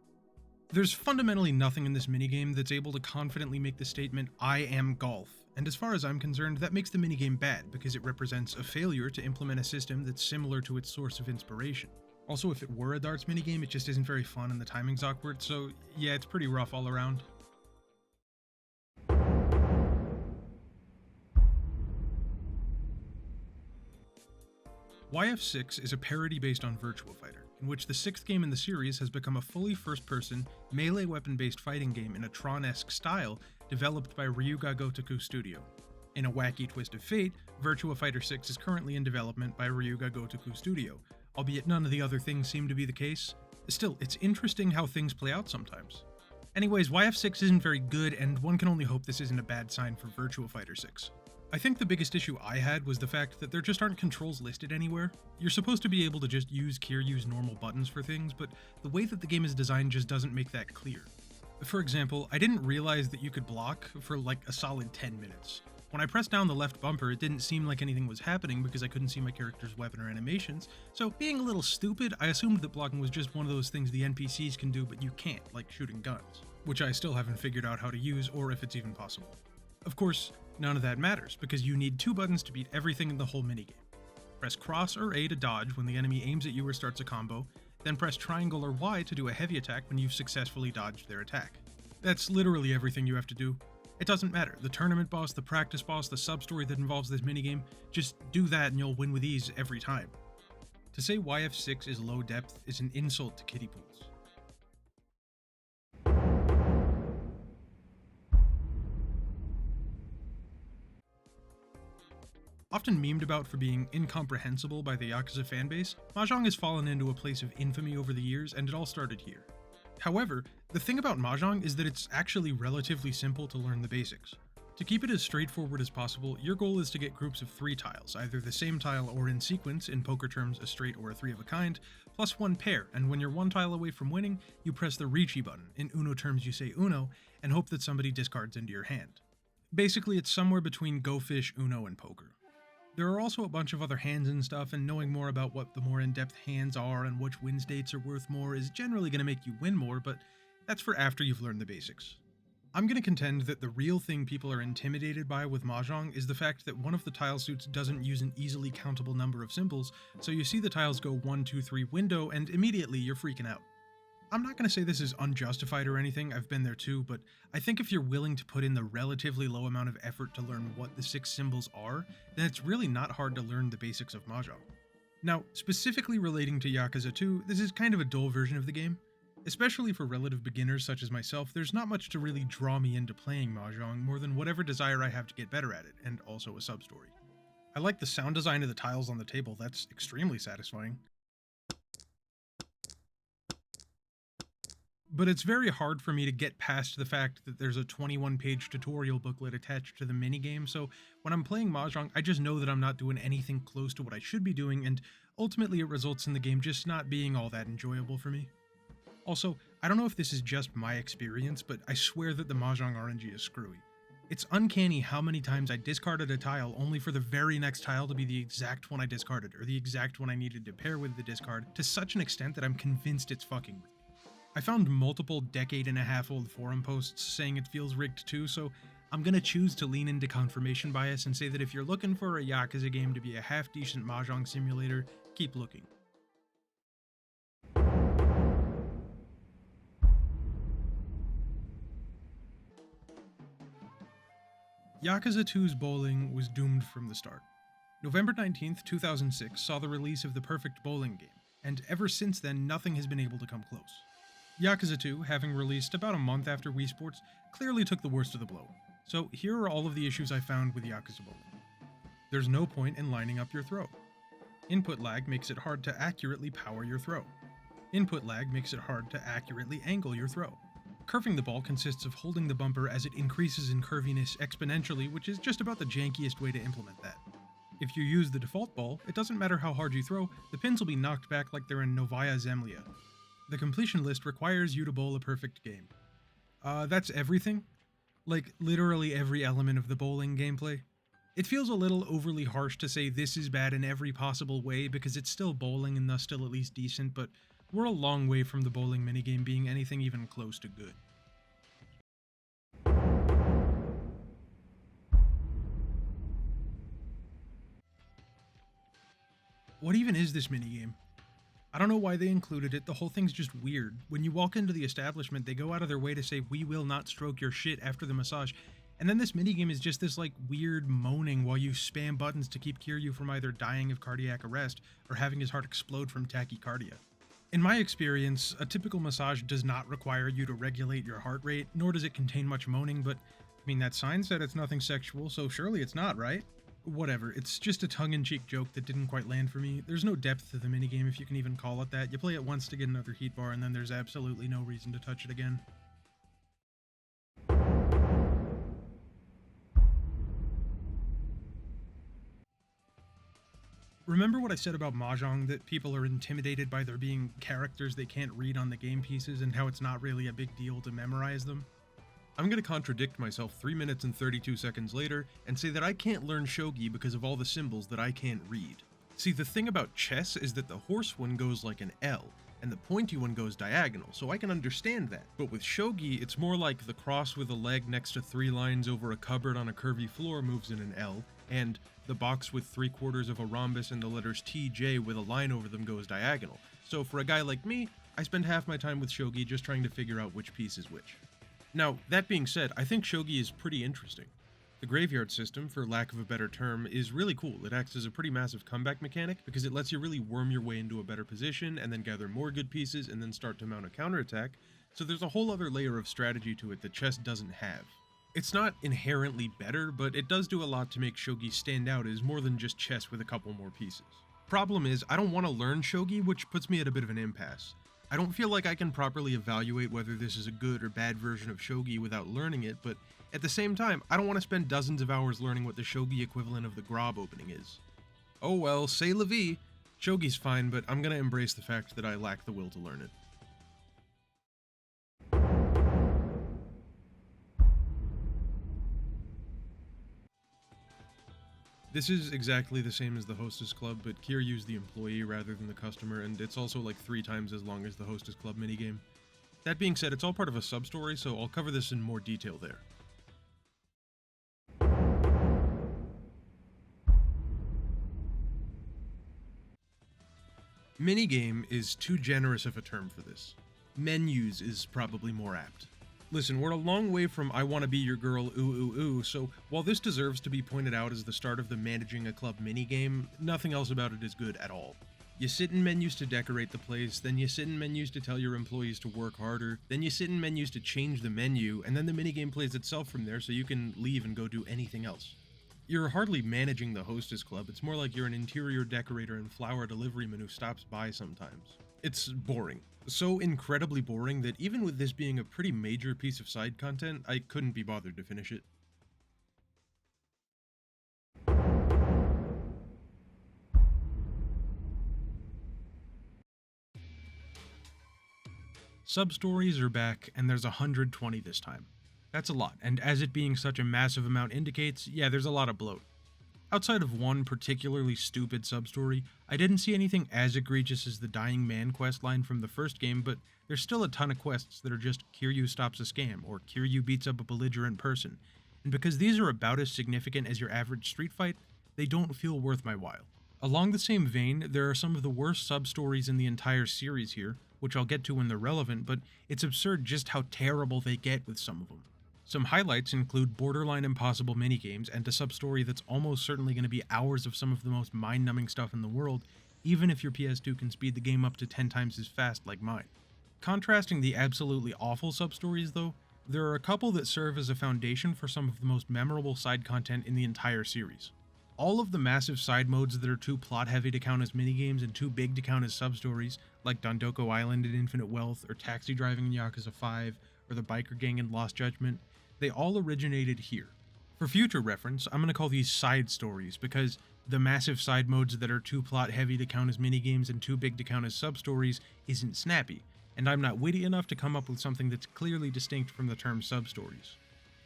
There's fundamentally nothing in this minigame that's able to confidently make the statement, I am golf, and as far as I'm concerned, that makes the minigame bad because it represents a failure to implement a system that's similar to its source of inspiration. Also, if it were a darts minigame, it just isn't very fun and the timing's awkward, so yeah, it's pretty rough all around. YF6 is a parody based on Virtua Fighter, in which the 6th game in the series has become a fully first-person, melee weapon-based fighting game in a Tron-esque style developed by Ryuga Gotoku Studio. In a wacky twist of fate, Virtua Fighter 6 is currently in development by Ryuga Gotoku Studio, albeit none of the other things seem to be the case. Still, it's interesting how things play out sometimes. Anyways, YF6 isn't very good, and one can only hope this isn't a bad sign for Virtua Fighter 6. I think the biggest issue I had was the fact that there just aren't controls listed anywhere. You're supposed to be able to just use Kiryu's normal buttons for things, but the way that the game is designed just doesn't make that clear. For example, I didn't realize that you could block for like a solid 10 minutes. When I pressed down the left bumper, it didn't seem like anything was happening because I couldn't see my character's weapon or animations, so being a little stupid, I assumed that blocking was just one of those things the NPCs can do but you can't, like shooting guns, which I still haven't figured out how to use or if it's even possible. Of course, none of that matters, because you need 2 buttons to beat everything in the whole minigame. Press cross or A to dodge when the enemy aims at you or starts a combo, then press triangle or Y to do a heavy attack when you've successfully dodged their attack. That's literally everything you have to do. It doesn't matter, the tournament boss, the practice boss, the sub-story that involves this minigame, just do that and you'll win with ease every time. To say YF6 is low depth is an insult to kiddie pools. Often memed about for being incomprehensible by the Yakuza fanbase, Mahjong has fallen into a place of infamy over the years, and it all started here. However, the thing about Mahjong is that it's actually relatively simple to learn the basics. To keep it as straightforward as possible, your goal is to get groups of 3 tiles, either the same tile or in sequence, in poker terms a straight or a 3 of a kind, plus 1 pair, and when you're 1 tile away from winning, you press the Ricci button, in Uno terms you say Uno, and hope that somebody discards into your hand. Basically, it's somewhere between Go Fish, Uno, and poker. There are also a bunch of other hands and stuff, and knowing more about what the more in-depth hands are and which win states are worth more is generally going to make you win more, but that's for after you've learned the basics. I'm going to contend that the real thing people are intimidated by with Mahjong is the fact that one of the tile suits doesn't use an easily countable number of symbols, so you see the tiles go 1, 2, 3 window, and immediately you're freaking out. I'm not going to say this is unjustified or anything, I've been there too, but I think if you're willing to put in the relatively low amount of effort to learn what the 6 symbols are, then it's really not hard to learn the basics of Mahjong. Now, specifically relating to Yakuza 2, this is kind of a dull version of the game. Especially for relative beginners such as myself, there's not much to really draw me into playing Mahjong more than whatever desire I have to get better at it, and also a sub-story. I like the sound design of the tiles on the table, that's extremely satisfying. But it's very hard for me to get past the fact that there's a 21-page tutorial booklet attached to the minigame, so when I'm playing Mahjong, I just know that I'm not doing anything close to what I should be doing, and ultimately it results in the game just not being all that enjoyable for me. Also, I don't know if this is just my experience, but I swear that the Mahjong RNG is screwy. It's uncanny how many times I discarded a tile only for the very next tile to be the exact one I discarded, or the exact one I needed to pair with the discard, to such an extent that I'm convinced it's fucking rigged. I found multiple decade-and-a-half-old forum posts saying it feels rigged too, so I'm gonna choose to lean into confirmation bias and say that if you're looking for a Yakuza game to be a half-decent Mahjong simulator, keep looking. Yakuza 2's bowling was doomed from the start. November 19th, 2006 saw the release of the perfect bowling game, and ever since then nothing has been able to come close. Yakuza 2, having released about a month after Wii Sports, clearly took the worst of the blow. So here are all of the issues I found with Yakuza bowling. There's no point in lining up your throw. Input lag makes it hard to accurately power your throw. Input lag makes it hard to accurately angle your throw. Curving the ball consists of holding the bumper as it increases in curviness exponentially, which is just about the jankiest way to implement that. If you use the default ball, it doesn't matter how hard you throw, the pins will be knocked back like they're in Novaya Zemlya. The completion list requires you to bowl a perfect game. That's everything? Like, literally every element of the bowling gameplay? It feels a little overly harsh to say this is bad in every possible way because it's still bowling and thus still at least decent, but we're a long way from the bowling minigame being anything even close to good. What even is this minigame? I don't know why they included it, the whole thing's just weird. When you walk into the establishment, they go out of their way to say, "We will not stroke your shit after the massage," and then this minigame is just this like weird moaning while you spam buttons to keep Kiryu from either dying of cardiac arrest or having his heart explode from tachycardia. In my experience, a typical massage does not require you to regulate your heart rate, nor does it contain much moaning, but I mean that sign said it's nothing sexual, so surely it's not, right? Whatever, it's just a tongue-in-cheek joke that didn't quite land for me. There's no depth to the minigame if you can even call it that. You play it once to get another heat bar and then there's absolutely no reason to touch it again. Remember what I said about Mahjong, that people are intimidated by there being characters they can't read on the game pieces and how it's not really a big deal to memorize them? I'm going to contradict myself 3 minutes and 32 seconds later and say that I can't learn shogi because of all the symbols that I can't read. See, the thing about chess is that the horse one goes like an L, and the pointy one goes diagonal, so I can understand that. But with shogi, it's more like the cross with a leg next to 3 lines over a cupboard on a curvy floor moves in an L, and the box with 3/4 of a rhombus and the letters TJ with a line over them goes diagonal. So for a guy like me, I spend half my time with shogi just trying to figure out which piece is which. Now, that being said, I think shogi is pretty interesting. The graveyard system, for lack of a better term, is really cool. It acts as a pretty massive comeback mechanic because it lets you really worm your way into a better position and then gather more good pieces and then start to mount a counterattack, so there's a whole other layer of strategy to it that chess doesn't have. It's not inherently better, but it does do a lot to make shogi stand out as more than just chess with a couple more pieces. Problem is, I don't want to learn shogi, which puts me at a bit of an impasse. I don't feel like I can properly evaluate whether this is a good or bad version of shogi without learning it, but at the same time, I don't want to spend dozens of hours learning what the shogi equivalent of the Grob opening is. Oh well, c'est la vie. Shogi's fine, but I'm gonna embrace the fact that I lack the will to learn it. This is exactly the same as the Hostess Club, but Kiryu's the employee rather than the customer, and it's also like 3 times as long as the Hostess Club minigame. That being said, it's all part of a sub-story, so I'll cover this in more detail there. Minigame is too generous of a term for this. Menus is probably more apt. Listen, we're a long way from I wanna be your girl, ooh ooh ooh, so while this deserves to be pointed out as the start of the managing a club minigame, nothing else about it is good at all. You sit in menus to decorate the place, then you sit in menus to tell your employees to work harder, then you sit in menus to change the menu, and then the minigame plays itself from there so you can leave and go do anything else. You're hardly managing the hostess club, it's more like you're an interior decorator and flower delivery man who stops by sometimes. It's boring. So incredibly boring that even with this being a pretty major piece of side content, I couldn't be bothered to finish it. Substories are back, and there's 120 this time. That's a lot, and as it being such a massive amount indicates, yeah, there's a lot of bloat. Outside of one particularly stupid substory, I didn't see anything as egregious as the Dying Man questline from the first game, but there's still a ton of quests that are just Kiryu stops a scam, or Kiryu beats up a belligerent person, and because these are about as significant as your average street fight, they don't feel worth my while. Along the same vein, there are some of the worst substories in the entire series here, which I'll get to when they're relevant, but it's absurd just how terrible they get with some of them. Some highlights include borderline impossible minigames and a substory that's almost certainly going to be hours of some of the most mind-numbing stuff in the world, even if your PS2 can speed the game up to 10 times as fast like mine. Contrasting the absolutely awful substories though, there are a couple that serve as a foundation for some of the most memorable side content in the entire series. All of the massive side modes that are too plot-heavy to count as minigames and too big to count as substories, like Dondoko Island in Infinite Wealth, or taxi driving in Yakuza 5, or the biker gang in Lost Judgment, they all originated here. For future reference, I'm going to call these side stories because the massive side modes that are too plot heavy to count as minigames and too big to count as sub-stories isn't snappy, and I'm not witty enough to come up with something that's clearly distinct from the term sub-stories.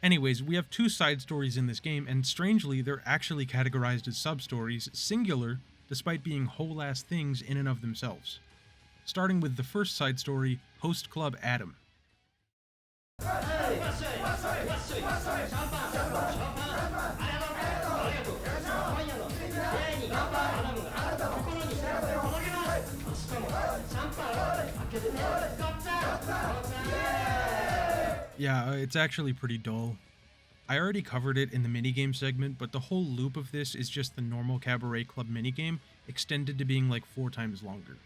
Anyways, we have two side stories in this game, and strangely, they're actually categorized as sub-stories, singular, despite being whole-ass things in and of themselves. Starting with the first side story, Host Club Adam. Yeah, it's actually pretty dull. I already covered it in the minigame segment, but the whole loop of this is just the normal Cabaret Club minigame, extended to being like 4 times longer.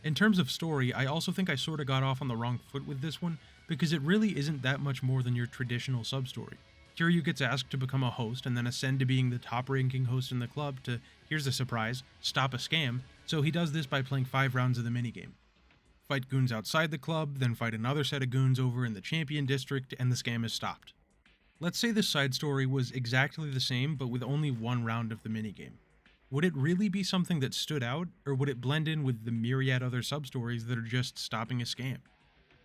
In terms of story, I also think I sorta got off on the wrong foot with this one, because it really isn't that much more than your traditional sub-story. Kiryu gets asked to become a host and then ascend to being the top-ranking host in the club to, here's a surprise, stop a scam, so he does this by playing 5 rounds of the minigame. Fight goons outside the club, then fight another set of goons over in the champion district, and the scam is stopped. Let's say this side story was exactly the same, but with only 1 round of the minigame. Would it really be something that stood out, or would it blend in with the myriad other sub-stories that are just stopping a scam?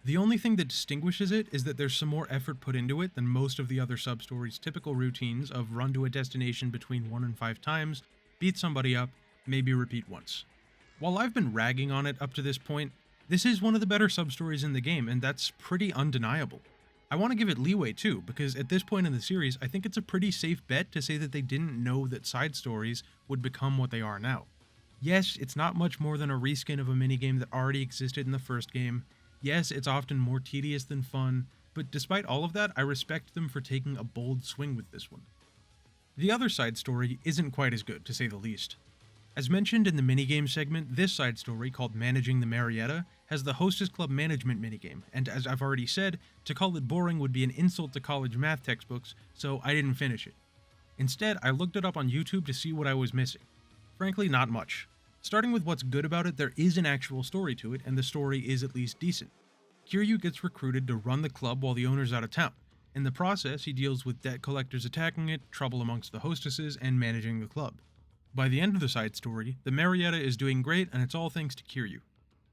The only thing that distinguishes it is that there's some more effort put into it than most of the other sub-stories' typical routines of run to a destination between 1 and 5 times, beat somebody up, maybe repeat once. While I've been ragging on it up to this point, this is one of the better sub-stories in the game, and that's pretty undeniable. I want to give it leeway too, because at this point in the series, I think it's a pretty safe bet to say that they didn't know that side stories would become what they are now. Yes, it's not much more than a reskin of a minigame that already existed in the first game. Yes, it's often more tedious than fun, but despite all of that, I respect them for taking a bold swing with this one. The other side story isn't quite as good, to say the least. As mentioned in the minigame segment, this side story, called Managing the Marietta, has the Hostess Club management minigame, and as I've already said, to call it boring would be an insult to college math textbooks, so I didn't finish it. Instead, I looked it up on YouTube to see what I was missing. Frankly, not much. Starting with what's good about it, there is an actual story to it, and the story is at least decent. Kiryu gets recruited to run the club while the owner's out of town. In the process, he deals with debt collectors attacking it, trouble amongst the hostesses, and managing the club. By the end of the side story, the Marietta is doing great, and it's all thanks to Kiryu.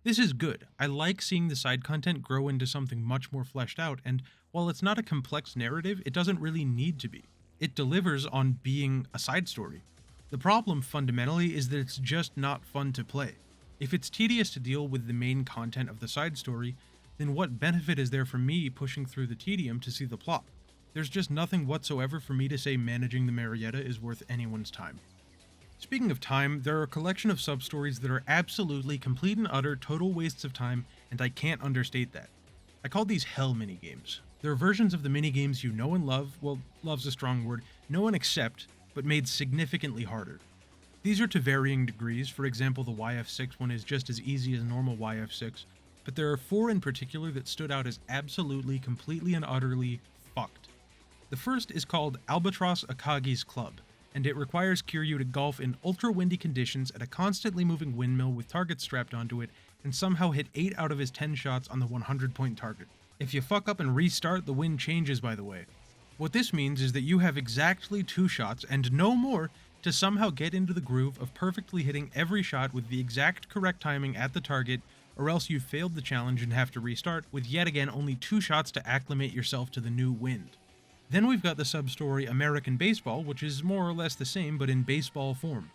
This is good. I like seeing the side content grow into something much more fleshed out, and while it's not a complex narrative, it doesn't really need to be. It delivers on being a side story. The problem, fundamentally, is that it's just not fun to play. If it's tedious to deal with the main content of the side story, then what benefit is there for me pushing through the tedium to see the plot? There's just nothing whatsoever for me to say managing the Marietta is worth anyone's time. Speaking of time, there are a collection of sub-stories that are absolutely complete and utter total wastes of time, and I can't understate that. I call these hell minigames. They're versions of the minigames you know and love, well, love's a strong word, know and accept, but made significantly harder. These are to varying degrees. For example, the YF6 one is just as easy as normal YF6, but there are 4 in particular that stood out as absolutely, completely and utterly fucked. The first is called Albatross Akagi's Club, and it requires Kiryu to golf in ultra-windy conditions at a constantly moving windmill with targets strapped onto it, and somehow hit 8 out of his 10 shots on the 100-point target. If you fuck up and restart, the wind changes, by the way. What this means is that you have exactly 2 shots, and no more, to somehow get into the groove of perfectly hitting every shot with the exact correct timing at the target, or else you've failed the challenge and have to restart, with yet again only 2 shots to acclimate yourself to the new wind. Then we've got the sub-story American Baseball, which is more or less the same, but in baseball form.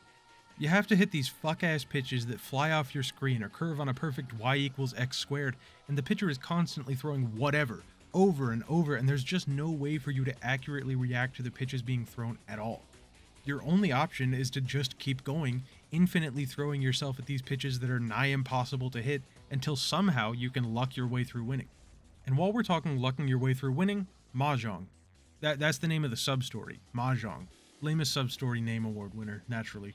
You have to hit these fuck-ass pitches that fly off your screen or curve on a perfect y=x², and the pitcher is constantly throwing whatever, over and over, and there's just no way for you to accurately react to the pitches being thrown at all. Your only option is to just keep going, infinitely throwing yourself at these pitches that are nigh impossible to hit, until somehow you can luck your way through winning. And while we're talking lucking your way through winning, Mahjong. That's the name of the sub-story, Mahjong. Lamest sub-story name award winner, naturally.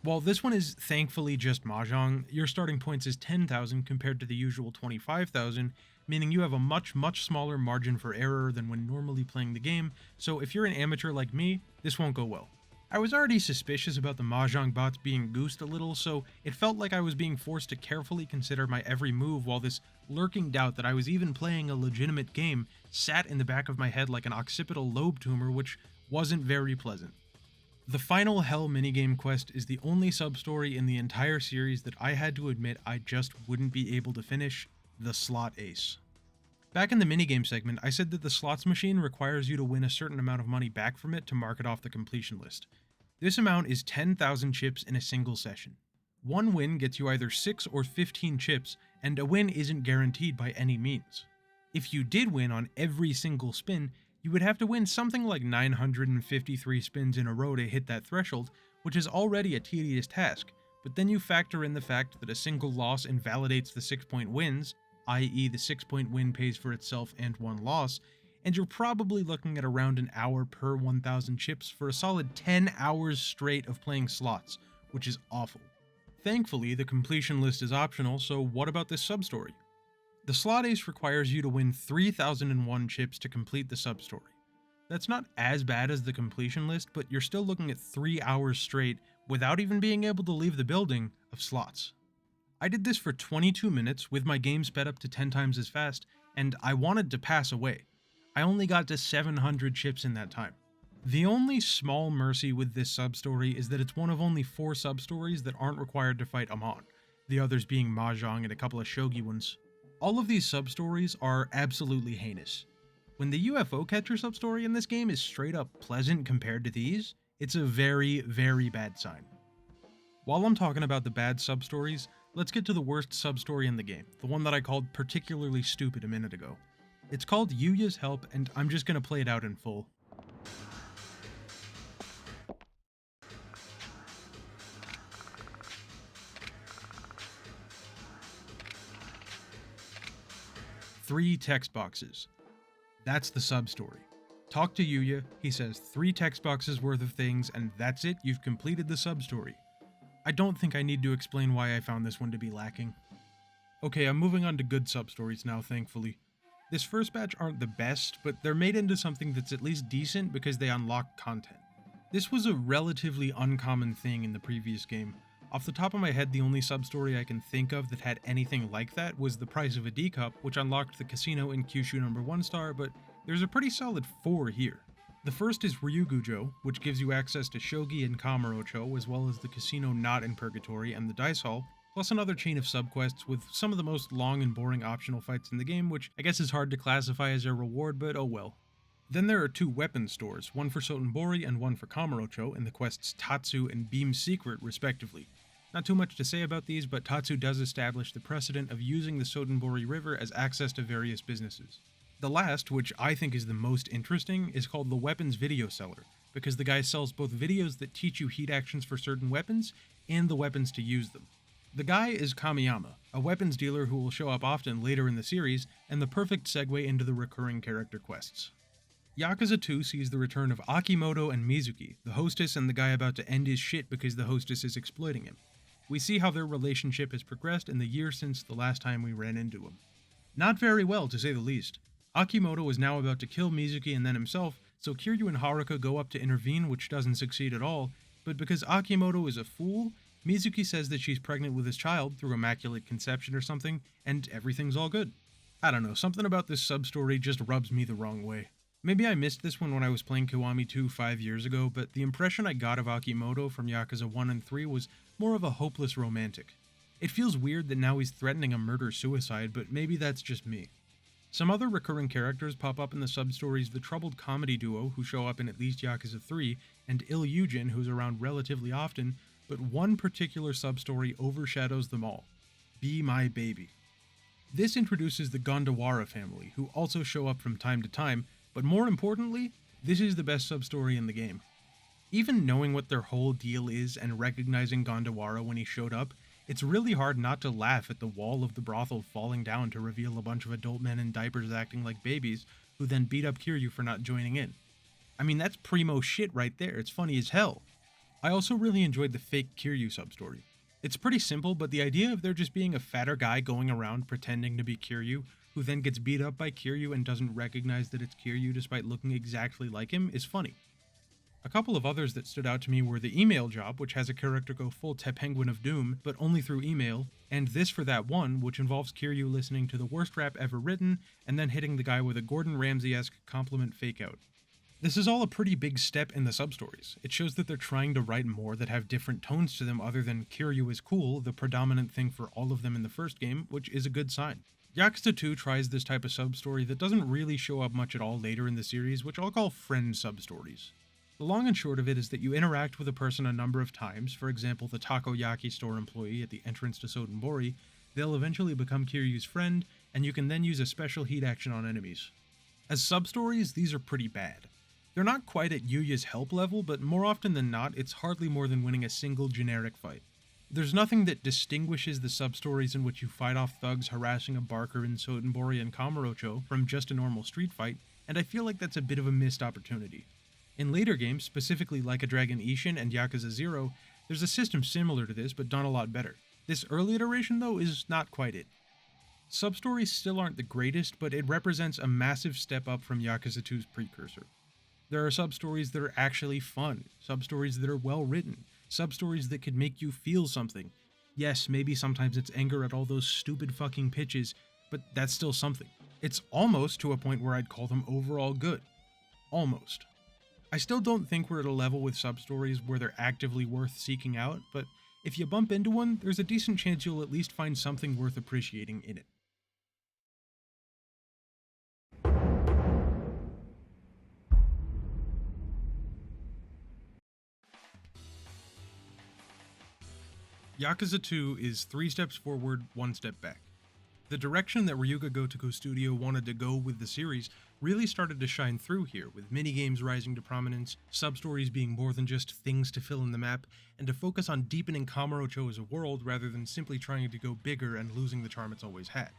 While this one is thankfully just Mahjong, your starting points is 10,000 compared to the usual 25,000, meaning you have a much smaller margin for error than when normally playing the game, so if you're an amateur like me, this won't go well. I was already suspicious about the Mahjong bots being goosed a little, so it felt like I was being forced to carefully consider my every move while this lurking doubt that I was even playing a legitimate game sat in the back of my head like an occipital lobe tumor, which wasn't very pleasant. The final Hell minigame quest is the only sub-story in the entire series that I had to admit I just wouldn't be able to finish, the Slot Ace. Back in the minigame segment, I said that the slots machine requires you to win a certain amount of money back from it to mark it off the completion list. This amount is 10,000 chips in a single session. One win gets you either 6 or 15 chips, and a win isn't guaranteed by any means. If you did win on every single spin, you would have to win something like 953 spins in a row to hit that threshold, which is already a tedious task, but then you factor in the fact that a single loss invalidates the 6-point wins, i.e. the 6-point win pays for itself and one loss, and you're probably looking at around an hour per 1,000 chips for a solid 10 hours straight of playing slots, which is awful. Thankfully, the completion list is optional, so what about this sub-story? The Slot Ace requires you to win 3,001 chips to complete the sub-story. That's not as bad as the completion list, but you're still looking at 3 hours straight, without even being able to leave the building, of slots. I did this for 22 minutes with my game sped up to 10 times as fast, and I wanted to pass away. I only got to 700 chips in that time. The only small mercy with this sub-story is that it's one of only 4 sub-stories that aren't required to fight Amon, the others being Mahjong and a couple of shogi ones. All of these sub-stories are absolutely heinous. When the UFO catcher sub-story in this game is straight up pleasant compared to these, it's a very bad sign. While I'm talking about the bad sub-stories, let's get to the worst sub-story in the game, the one that I called particularly stupid a minute ago. It's called Yuya's Help, and I'm just gonna play it out in full. Three text boxes. That's the sub-story. Talk to Yuya, he says 3 text boxes worth of things, and that's it, you've completed the sub-story. I don't think I need to explain why I found this one to be lacking. Okay, I'm moving on to good sub-stories now, thankfully. This first batch aren't the best, but they're made into something that's at least decent because they unlock content. This was a relatively uncommon thing in the previous game. Off the top of my head, the only sub-story I can think of that had anything like that was The Price of a D-Cup, which unlocked the casino in Kyushu number 1 star, but there's a pretty solid 4 here. The first is Ryugujo, which gives you access to Shogi and Kamurocho, as well as the casino not in Purgatory and the Dice Hall, plus another chain of subquests with some of the most long and boring optional fights in the game, which I guess is hard to classify as a reward, but oh well. Then there are 2 weapon stores, one for Sotenbori and one for Kamurocho in the quests Tatsu and Beam Secret, respectively. Not too much to say about these, but Tatsu does establish the precedent of using the Sotenbori River as access to various businesses. The last, which I think is the most interesting, is called the Weapons Video Seller, because the guy sells both videos that teach you heat actions for certain weapons, and the weapons to use them. The guy is Kamiyama, a weapons dealer who will show up often later in the series, and the perfect segue into the recurring character quests. Yakuza 2 sees the return of Akimoto and Mizuki, the hostess and the guy about to end his shit because the hostess is exploiting him. We see how their relationship has progressed in the year since the last time we ran into him. Not very well, to say the least. Akimoto is now about to kill Mizuki and then himself, so Kiryu and Haruka go up to intervene, which doesn't succeed at all, but because Akimoto is a fool, Mizuki says that she's pregnant with his child through immaculate conception or something, and everything's all good. I don't know, something about this sub-story just rubs me the wrong way. Maybe I missed this one when I was playing Kiwami 2 5 years ago, but the impression I got of Akimoto from Yakuza 1 and 3 was more of a hopeless romantic. It feels weird that now he's threatening a murder-suicide, but maybe that's just me. Some other recurring characters pop up in the sub-stories: the troubled comedy duo, who show up in at least Yakuza 3, and Ilyujin, who's around relatively often, but one particular sub-story overshadows them all: Be My Baby. This introduces the Gondawara family, who also show up from time to time, but more importantly, this is the best sub-story in the game. Even knowing what their whole deal is and recognizing Gondawara when he showed up, it's really hard not to laugh at the wall of the brothel falling down to reveal a bunch of adult men in diapers acting like babies, who then beat up Kiryu for not joining in. I mean, that's primo shit right there, it's funny as hell. I also really enjoyed the fake Kiryu sub-story. It's pretty simple, but the idea of there just being a fatter guy going around pretending to be Kiryu, who then gets beat up by Kiryu and doesn't recognize that it's Kiryu despite looking exactly like him, is funny. A couple of others that stood out to me were the email job, which has a character go full Penguin of Doom, but only through email, and This for That One, which involves Kiryu listening to the worst rap ever written, and then hitting the guy with a Gordon Ramsay-esque compliment fake-out. This is all a pretty big step in the sub-stories. It shows that they're trying to write more that have different tones to them other than Kiryu is cool, the predominant thing for all of them in the first game, which is a good sign. Yakuza 2 tries this type of sub-story that doesn't really show up much at all later in the series, which I'll call friend sub-stories. The long and short of it is that you interact with a person a number of times, for example the takoyaki store employee at the entrance to Sotenbori, they'll eventually become Kiryu's friend, and you can then use a special heat action on enemies. As sub-stories, these are pretty bad. They're not quite at Yuya's help level, but more often than not, it's hardly more than winning a single generic fight. There's nothing that distinguishes the sub-stories in which you fight off thugs harassing a barker in Sotenbori and Kamurocho from just a normal street fight, and I feel like that's a bit of a missed opportunity. In later games, specifically Like a Dragon Ishin and Yakuza 0, there's a system similar to this, but done a lot better. This early iteration, though, is not quite it. Sub-stories still aren't the greatest, but it represents a massive step up from Yakuza 2's precursor. There are sub-stories that are actually fun, sub-stories that are well written, sub-stories that could make you feel something. Yes, maybe sometimes it's anger at all those stupid fucking pitches, but that's still something. It's almost to a point where I'd call them overall good. Almost. I still don't think we're at a level with sub-stories where they're actively worth seeking out, but if you bump into one, there's a decent chance you'll at least find something worth appreciating in it. Yakuza 2 is 3 steps forward, 1 step back. The direction that Ryuga Gotoku Studio wanted to go with the series really started to shine through here, with minigames rising to prominence, sub-stories being more than just things to fill in the map, and to focus on deepening Kamurocho as a world rather than simply trying to go bigger and losing the charm it's always had.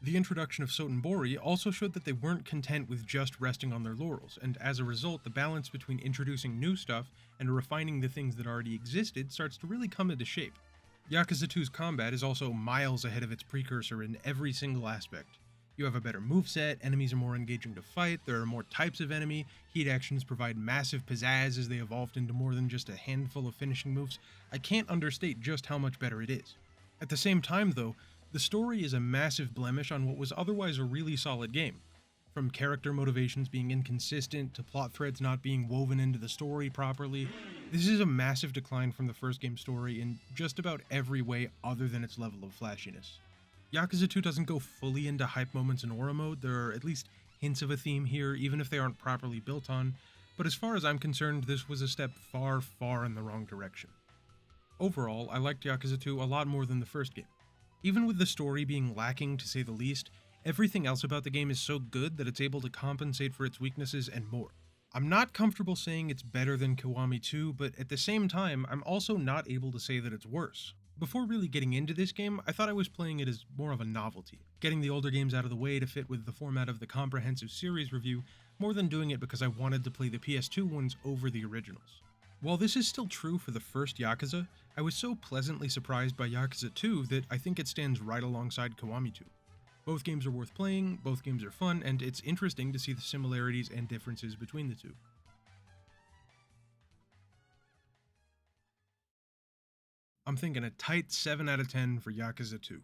The introduction of Sotenbori also showed that they weren't content with just resting on their laurels, and as a result, the balance between introducing new stuff and refining the things that already existed starts to really come into shape. Yakuza 2's combat is also miles ahead of its precursor in every single aspect. You have a better moveset, enemies are more engaging to fight, there are more types of enemy, heat actions provide massive pizzazz as they evolved into more than just a handful of finishing moves. I can't understate just how much better it is. At the same time though, the story is a massive blemish on what was otherwise a really solid game. From character motivations being inconsistent to plot threads not being woven into the story properly, this is a massive decline from the first game's story in just about every way other than its level of flashiness. Yakuza 2 doesn't go fully into hype moments in aura mode, there are at least hints of a theme here, even if they aren't properly built on, but as far as I'm concerned, this was a step far, far in the wrong direction. Overall, I liked Yakuza 2 a lot more than the first game. Even with the story being lacking to say the least, everything else about the game is so good that it's able to compensate for its weaknesses and more. I'm not comfortable saying it's better than Kiwami 2, but at the same time, I'm also not able to say that it's worse. Before really getting into this game, I thought I was playing it as more of a novelty, getting the older games out of the way to fit with the format of the comprehensive series review, more than doing it because I wanted to play the PS2 ones over the originals. While this is still true for the first Yakuza, I was so pleasantly surprised by Yakuza 2 that I think it stands right alongside Kiwami 2. Both games are worth playing, both games are fun, and it's interesting to see the similarities and differences between the two. I'm thinking a tight 7 out of 10 for Yakuza 2.